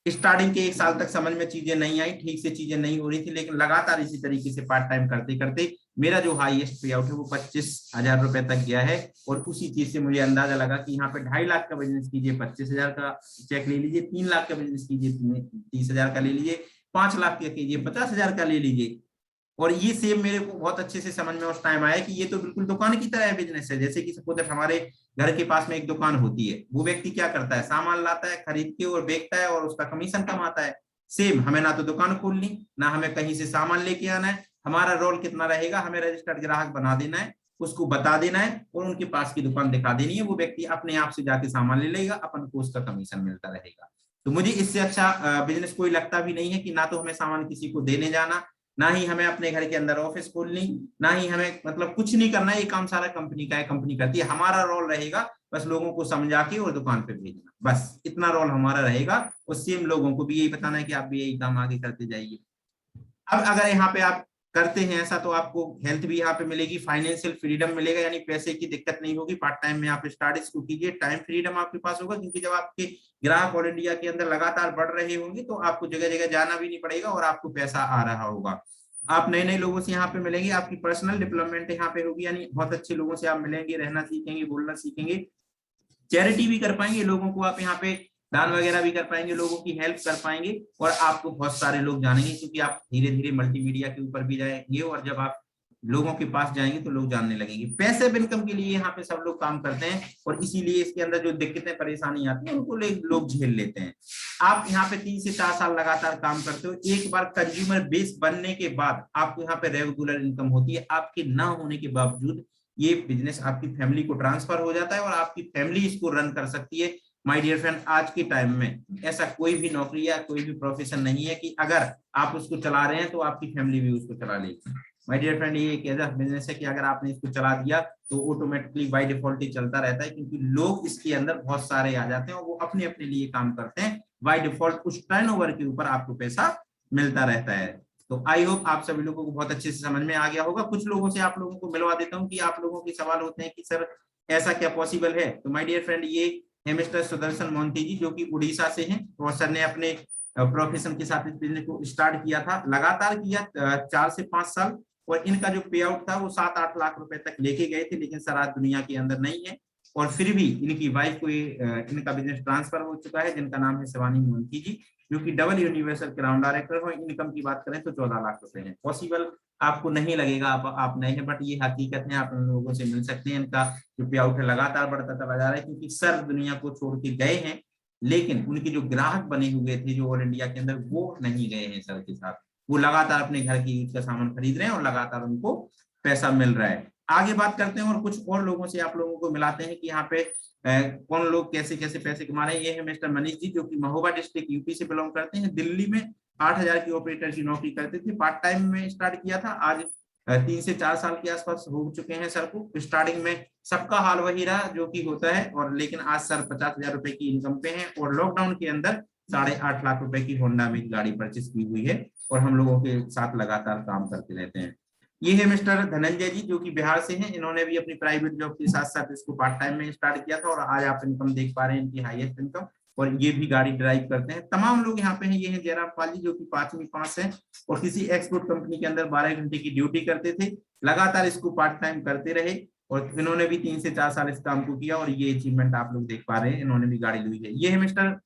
स्टार्टिंग के 1 साल तक समझ में चीजें नहीं आई, ठीक से चीजें नहीं हो रही थी, लेकिन लगातार इसी तरीके से पार्ट टाइम करते करते मेरा जो हाईएस्ट पे आउट है वो 25,000 रुपए तक गया है। और उसी चीज से मुझे अंदाजा लगा कि यहाँ पे 2.5 लाख का बिजनेस कीजिए 25,000 का चेक ले लीजिए, 3 लाख का बिजनेस कीजिए 30,000 का ले लीजिए, 5 लाख का कीजिए 50,000 का ले लीजिए। और ये सेम मेरे को बहुत अच्छे से समझ में उस टाइम आया कि ये तो बिल्कुल दुकान की तरह बिजनेस है। जैसे कि सपोज हमारे घर के पास में एक दुकान होती है, वो व्यक्ति क्या करता है, सामान लाता है खरीद के और बेचता है और उसका कमीशन कमाता है। सेम हमें ना तो दुकान खोलनी, ना हमें कहीं से सामान लेके आना है, हमारा रोल कितना रहेगा, हमें रजिस्टर्ड ग्राहक बना देना है, उसको बता देना है और उनके पास की दुकान दिखा देनी है, वो व्यक्ति अपने आप से जाके सामान ले लेगा, अपन को उसका कमीशन मिलता रहेगा। तो मुझे इससे अच्छा बिजनेस कोई लगता भी नहीं है कि ना तो हमें सामान किसी को देने जाना, ना ही हमें अपने घर के अंदर ऑफिस खोलनी, ना ही हमें मतलब कुछ नहीं करना है, ये काम सारा कंपनी का है, कंपनी करती है। हमारा रोल रहेगा बस लोगों को समझा के और दुकान पे भेजना, बस इतना रोल हमारा रहेगा। और सेम लोगों को भी यही बताना है कि आप भी यही काम आगे करते जाइए। अब अगर यहाँ पे आप करते हैं ऐसा, तो आपको हेल्थ भी यहाँ पे मिलेगी, फाइनेंशियल फ्रीडम मिलेगा, यानी पैसे की दिक्कत नहीं होगी। पार्ट टाइम में आप स्टार्ट इसको कीजिए, टाइम फ्रीडम आपके पास होगा, क्योंकि जब आपके ग्राहक ऑल इंडिया के अंदर लगातार बढ़ रहे होंगे तो आपको जगह जगह जाना भी नहीं पड़ेगा और आपको पैसा आ रहा होगा। आप नए नए लोगों से यहाँ पे मिलेंगे, आपकी पर्सनल डेवलपमेंट यहाँ पे होगी, यानी बहुत अच्छे लोगों से आप मिलेंगे, रहना सीखेंगे, बोलना सीखेंगे, चैरिटी भी कर पाएंगे, लोगों को आप यहाँ पे दान वगैरह भी कर पाएंगे, लोगों की हेल्प कर पाएंगे, और आपको बहुत सारे लोग जानेंगे, क्योंकि आप धीरे धीरे मल्टीमीडिया के ऊपर भी जाएंगे, और जब आप लोगों के पास जाएंगे तो लोग जानने लगेंगे। पैसिव इनकम के लिए यहाँ पे सब लोग काम करते हैं, और इसीलिए इसके अंदर जो दिक्कतें परेशानी आती है उनको लोग झेल लेते हैं। आप यहाँ पे 3 से 4 साल लगातार काम करते हो, एक बार कंज्यूमर बेस बनने के बाद आपको यहाँ पे रेगुलर इनकम होती है। आपके ना होने के बावजूद ये बिजनेस आपकी फैमिली को ट्रांसफर हो जाता है और आपकी फैमिली इसको रन कर सकती है। माय डियर फ्रेंड, आज के टाइम में ऐसा कोई भी नौकरी या कोई भी प्रोफेशन नहीं है कि अगर आप उसको चला रहे हैं तो आपकी फैमिली भी उसको चला लेगी। माय डियर फ्रेंड, ये एक ऐसा बिजनेस है कि अगर आपने इसको चला दिया तो ऑटोमेटिकली बाय डिफॉल्ट ही चलता रहता है, क्योंकि लोग इसके अंदर बहुत सारे आ जाते हैं और वो अपने अपने लिए काम करते हैं। बाय डिफॉल्ट उस टर्नओवर के ऊपर आपको पैसा मिलता रहता है। तो आई होप आप सभी लोगों को बहुत अच्छे से समझ में आ गया होगा। कुछ लोगों से आप लोगों को मिलवा देता हूँ कि आप लोगों के सवाल होते हैं कि सर ऐसा क्या पॉसिबल है। तो माय डियर फ्रेंड, ये है मिस्टर सुदर्शन मोंती जी, जो कि उड़ीसा से हैं, और सर ने अपने प्रोफेशन के साथ इस बिजनेस को स्टार्ट किया था, लगातार किया 4 से 5 साल, और इनका जो पे आउट था वो 7-8 लाख रुपए तक लेके गए थे। लेकिन सर आज दुनिया के अंदर नहीं है, और फिर भी इनकी वाइफ को इनका बिजनेस ट्रांसफर हो चुका है, जिनका नाम है शिवानी मोंती जी, जो कि डबल यूनिवर्सल क्राउन डायरेक्टर हो। इनकम की बात करें तो 14 लाख रुपए है। पॉसिबल आपको नहीं लगेगा, आप नहीं है, बट ये हकीकत है। आप उन लोगों से मिल सकते हैं। इनका जो पे आउट है लगातार बढ़ता चला जा रहा है, क्योंकि सर दुनिया को छोड़ के गए हैं, लेकिन उनके जो ग्राहक बने हुए थे जो ऑल इंडिया के अंदर, वो नहीं गए हैं सर के साथ। वो लगातार अपने घर की यूज का सामान खरीद रहे हैं और लगातार उनको पैसा मिल रहा है। आगे बात करते हैं और कुछ और लोगों से आप लोगों को मिलाते हैं कि यहाँ पे कौन लोग कैसे कैसे पैसे कमा रहे हैं। ये है मिस्टर मनीष जी, जो कि महोबा डिस्ट्रिक्ट यूपी से बिलोंग करते हैं। दिल्ली में 8,000 की ऑपरेटर की नौकरी करते थे, पार्ट टाइम में स्टार्ट किया था। आज 3 से 4 साल के आसपास हो चुके हैं सर को। स्टार्टिंग में सबका हाल वही रहा जो कि होता है, और लेकिन आज सर 50,000 रुपए की इनकम पे हैं, और लॉकडाउन के अंदर 8.5 लाख रुपए की होंडा में गाड़ी परचेस की हुई है, और हम लोगों के साथ लगातार काम करते रहते हैं। ये है मिस्टर धनंजय जी, जो कि बिहार से हैं। इन्होंने भी अपनी प्राइवेट जॉब के साथ साथ इसको पार्ट टाइम में स्टार्ट किया था, और आज आप इनकम देख पा रहे हैं, इनकी हाईएस्ट इनकम, और ये भी गाड़ी ड्राइव करते हैं। तमाम लोग यहाँ पे हैं। ये है जयराम पाल जी, जो कि 5वीं पास है, और किसी एक्सपोर्ट कंपनी के अंदर 12 घंटे की ड्यूटी करते थे, लगातार इसको पार्ट टाइम करते रहे, और इन्होंने भी 3 से 4 साल इस काम को किया, और ये अचीवमेंट आप लोग देख पा रहे हैं। इन्होंने भी गाड़ी ली है। ये है मिस्टर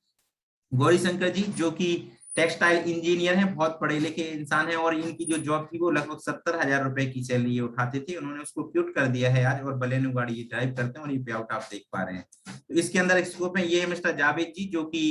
गौरी शंकर जी, जो कि टेक्सटाइल इंजीनियर हैं, बहुत पढ़े लिखे इंसान हैं, और इनकी जो जॉब थी वो लगभग 70,000 रुपए की सैलरी ये उठाते थे। उन्होंने उसको क्यूट कर दिया है आज, और बलेनो गाड़ी ये ड्राइव करते हैं, और ये पे आउट आप देख पा रहे हैं। तो इसके अंदर स्कोप है। ये है मिस्टर जावेद जी, जो कि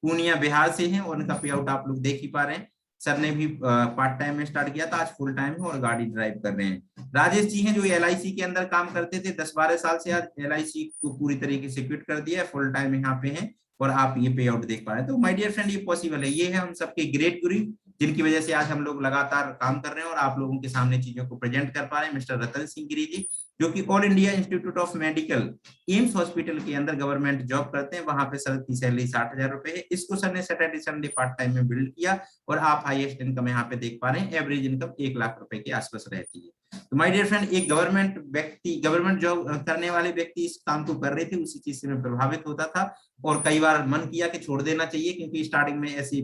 पूर्णिया बिहार से हैं, और उनका पे आउट आप लोग देख ही पा रहे हैं। सर ने भी पार्ट टाइम में स्टार्ट किया था, आज फुल टाइम है और गाड़ी ड्राइव कर रहे हैं। राजेश जी हैं, जो LIC के अंदर काम करते थे 10-12 साल से, आज LIC को पूरी तरीके से क्विट कर दिया है, फुल टाइम यहाँ पे हैं, और आप ये पे आउट देख पा रहे हैं। तो माय डियर फ्रेंड, ये पॉसिबल है। ये है हम सबके ग्रेट गुरु, जिनकी वजह से आज हम लोग लगातार काम कर रहे हैं और आप लोगों के सामने चीजों को प्रेजेंट कर पा रहे हैं। मिस्टर रतन सिंह गिरी जी, जो कि all India institute of medical AIIMS hospital के अंदर गवर्नमेंट जॉब करते हैं। वहां पे सर की सैलरी 60,000 रुपए है। इसको सर ने सैटरडे संडे पार्ट टाइम में बिल्ड किया, और आप हाईएस्ट इनकम यहाँ पे देख पा रहे हैं। एवरेज इनकम 1 लाख रुपए के आसपास रहती है। तो माय डियर फ्रेंड, एक गवर्नमेंट जॉब करने वाले व्यक्ति इस काम को कर रहे थे, उसी चीज से मैं प्रभावित होता था, और कई बार मन किया कि छोड़ देना चाहिए, क्योंकि स्टार्टिंग में ऐसी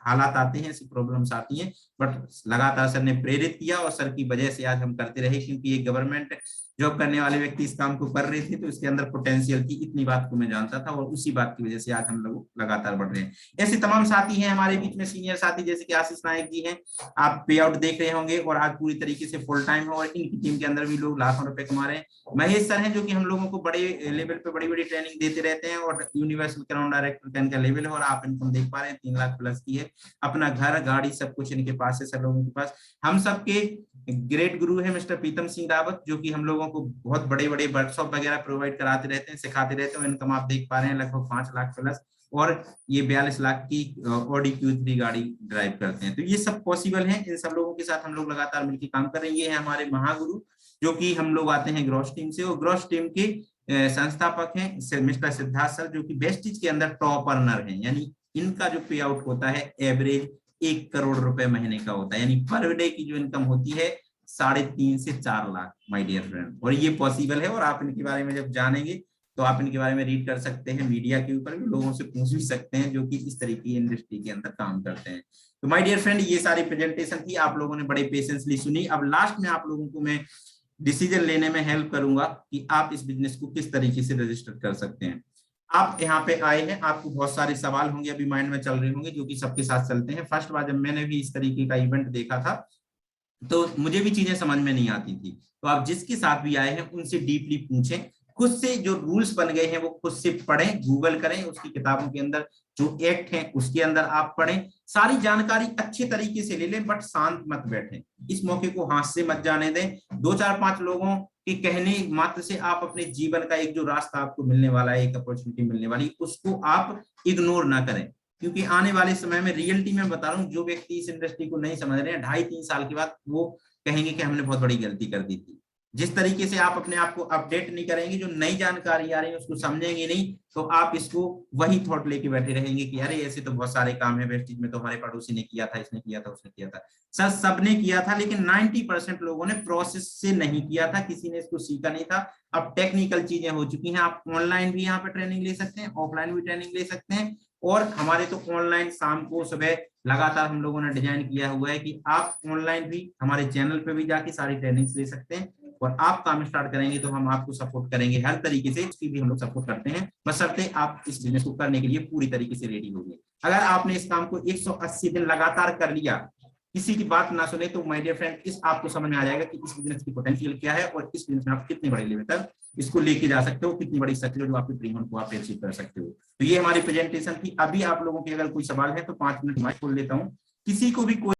हालात आते हैं, ऐसी प्रॉब्लम्स आती हैं, बट लगातार सर ने प्रेरित किया, और सर की वजह से आज हम करते रहे, क्योंकि एक गवर्नमेंट जॉब करने वाले व्यक्ति इस काम को कर रहे थे, तो इसके अंदर पोटेंशियल थी, इतनी बात को मैं जानता था, और उसी बात की वजह से आज हम लोग लगातार बढ़ रहे हैं। ऐसे तमाम साथी हैं हमारे बीच में, सीनियर साथी, जैसे कि आशीष नायक जी हैं, आप पे आउट देख रहे होंगे, और आज पूरी तरीके से फुल टाइम है, और इनकी टीम के अंदर भी लोग लाखों रुपए कमा रहे हैं। महेश सर हैं, जो कि हम लोगों को बड़े लेवल पे बड़ी बड़ी ट्रेनिंग देते रहते हैं, और यूनिवर्सल क्राउन डायरेक्टर का इनका लेवल है, और आप इनकम देख पा रहे हैं 3 लाख प्लस की है। अपना घर गाड़ी सब कुछ इनके पास है, सब लोगों के पास। हम सबके ग्रेट गुरु है मिस्टर प्रीतम सिंह रावत, जो कि हम लोगों को बहुत बड़े बड़े वर्कशॉप वगैरह प्रोवाइड कराते रहते हैं, सिखाते रहते हैं। इनकम आप देख पा रहे हैं लगभग 5 लाख प्लस, और ये 42 लाख की ऑडी Q3 गाड़ी ड्राइव करते हैं। तो ये सब पॉसिबल है। इन सब लोगों के साथ हम लोग लगातार मिलकर काम कर रहे हैं। ये है हमारे महागुरु, जो कि हम लोग आते हैं ग्रॉस टीम से, और ग्रॉस टीम के संस्थापक हैं मिस्टर सिद्धार्थ सर, जो कि वेस्टिज के अंदर टॉप अर्नर हैं। यानी इनका जो पे आउट होता है एवरेज 1 करोड़ रुपए महीने का होता है, यानी पर डे की जो इनकम होती है 3.5 से 4 लाख माय डियर फ्रेंड। और ये पॉसिबल है, और आप इनके बारे में जब जानेंगे तो आप इनके बारे में रीड कर सकते हैं, मीडिया के ऊपर भी लोगों से पूछ भी सकते हैं जो कि इस तरह की इंडस्ट्री के अंदर काम करते हैं। तो माय डियर फ्रेंड, ये सारी प्रेजेंटेशन थी, आप लोगों ने बड़े पेशेंसली सुनी। अब लास्ट में आप लोगों को मैं डिसीजन लेने में हेल्प करूंगा कि आप इस बिजनेस को किस तरीके से रजिस्टर कर सकते हैं। आप यहाँ पे आए हैं, आपको बहुत सारे सवाल होंगे अभी माइंड में चल रहे होंगे, जो कि सबके साथ चलते हैं। फर्स्ट बार जब मैंने भी इस तरीके का इवेंट देखा था तो मुझे भी चीजें समझ में नहीं आती थी। तो आप जिसके साथ भी आए हैं उनसे डीपली पूछें, खुद से जो रूल्स बन गए हैं वो खुद से पढ़ें, गूगल करें, उसकी किताबों के अंदर जो एक्ट है उसके अंदर आप पढ़ें, सारी जानकारी अच्छे तरीके से ले लें, बट शांत मत बैठें। इस मौके को हाथ से मत जाने दें। 2-4-5 लोगों के कहने मात्र से आप अपने जीवन का एक जो रास्ता आपको मिलने वाला है, एक अपॉर्चुनिटी मिलने वाली, उसको आप इग्नोर ना करें। क्योंकि आने वाले समय में रियलिटी में बता रहा हूँ, जो व्यक्ति इस इंडस्ट्री को नहीं समझ रहे हैं 2.5-3 साल के बाद वो कहेंगे कि हमने बहुत बड़ी गलती कर दी थी। जिस तरीके से आप अपने आप को अपडेट नहीं करेंगे, जो नई जानकारी आ रही है उसको समझेंगे नहीं, तो आप इसको वही थॉट लेके बैठे रहेंगे कि अरे ऐसे तो बहुत सारे काम है, वेस्टिज में तो हमारे पड़ोसी ने किया था, इसने किया था, उसने किया था। सर सबने किया था, लेकिन 90% लोगों ने प्रोसेस से नहीं किया था, किसी ने इसको सीखा नहीं था। अब टेक्निकल चीजें हो चुकी हैं, आप ऑनलाइन भी यहाँ पे ट्रेनिंग ले सकते हैं, ऑफलाइन भी ट्रेनिंग ले सकते हैं। और हमारे तो ऑनलाइन शाम को सुबह लगातार हम लोगों ने डिजाइन किया हुआ है कि आप ऑनलाइन भी हमारे चैनल पे भी जाके सारी ट्रेनिंग्स ले सकते हैं, और आप काम स्टार्ट करेंगे तो हम आपको सपोर्ट करेंगे हर तरीके से। इसकी भी हम लोग सपोर्ट करते हैं, बशर्ते आप इस बिजनेस को करने के लिए पूरी तरीके से रेडी होंगे। अगर आपने इस काम को 180 दिन लगातार कर लिया, किसी की बात ना सुने, तो माय डियर फ्रेंड इस आपको समझ में आ जाएगा कि इस बिजनेस की पोटेंशियल क्या है, और इस बिजनेस में आप कितने बड़े लेवल तक इसको लेके जा सकते हो, कितनी बड़ी सक्सेस जो आपके ड्रीम को आप अचीव कर सकते हो। तो ये हमारी प्रेजेंटेशन थी। अभी आप लोगों के अगर कोई सवाल है तो 5 मिनट माइक खोल लेता हूँ। किसी को भी कोई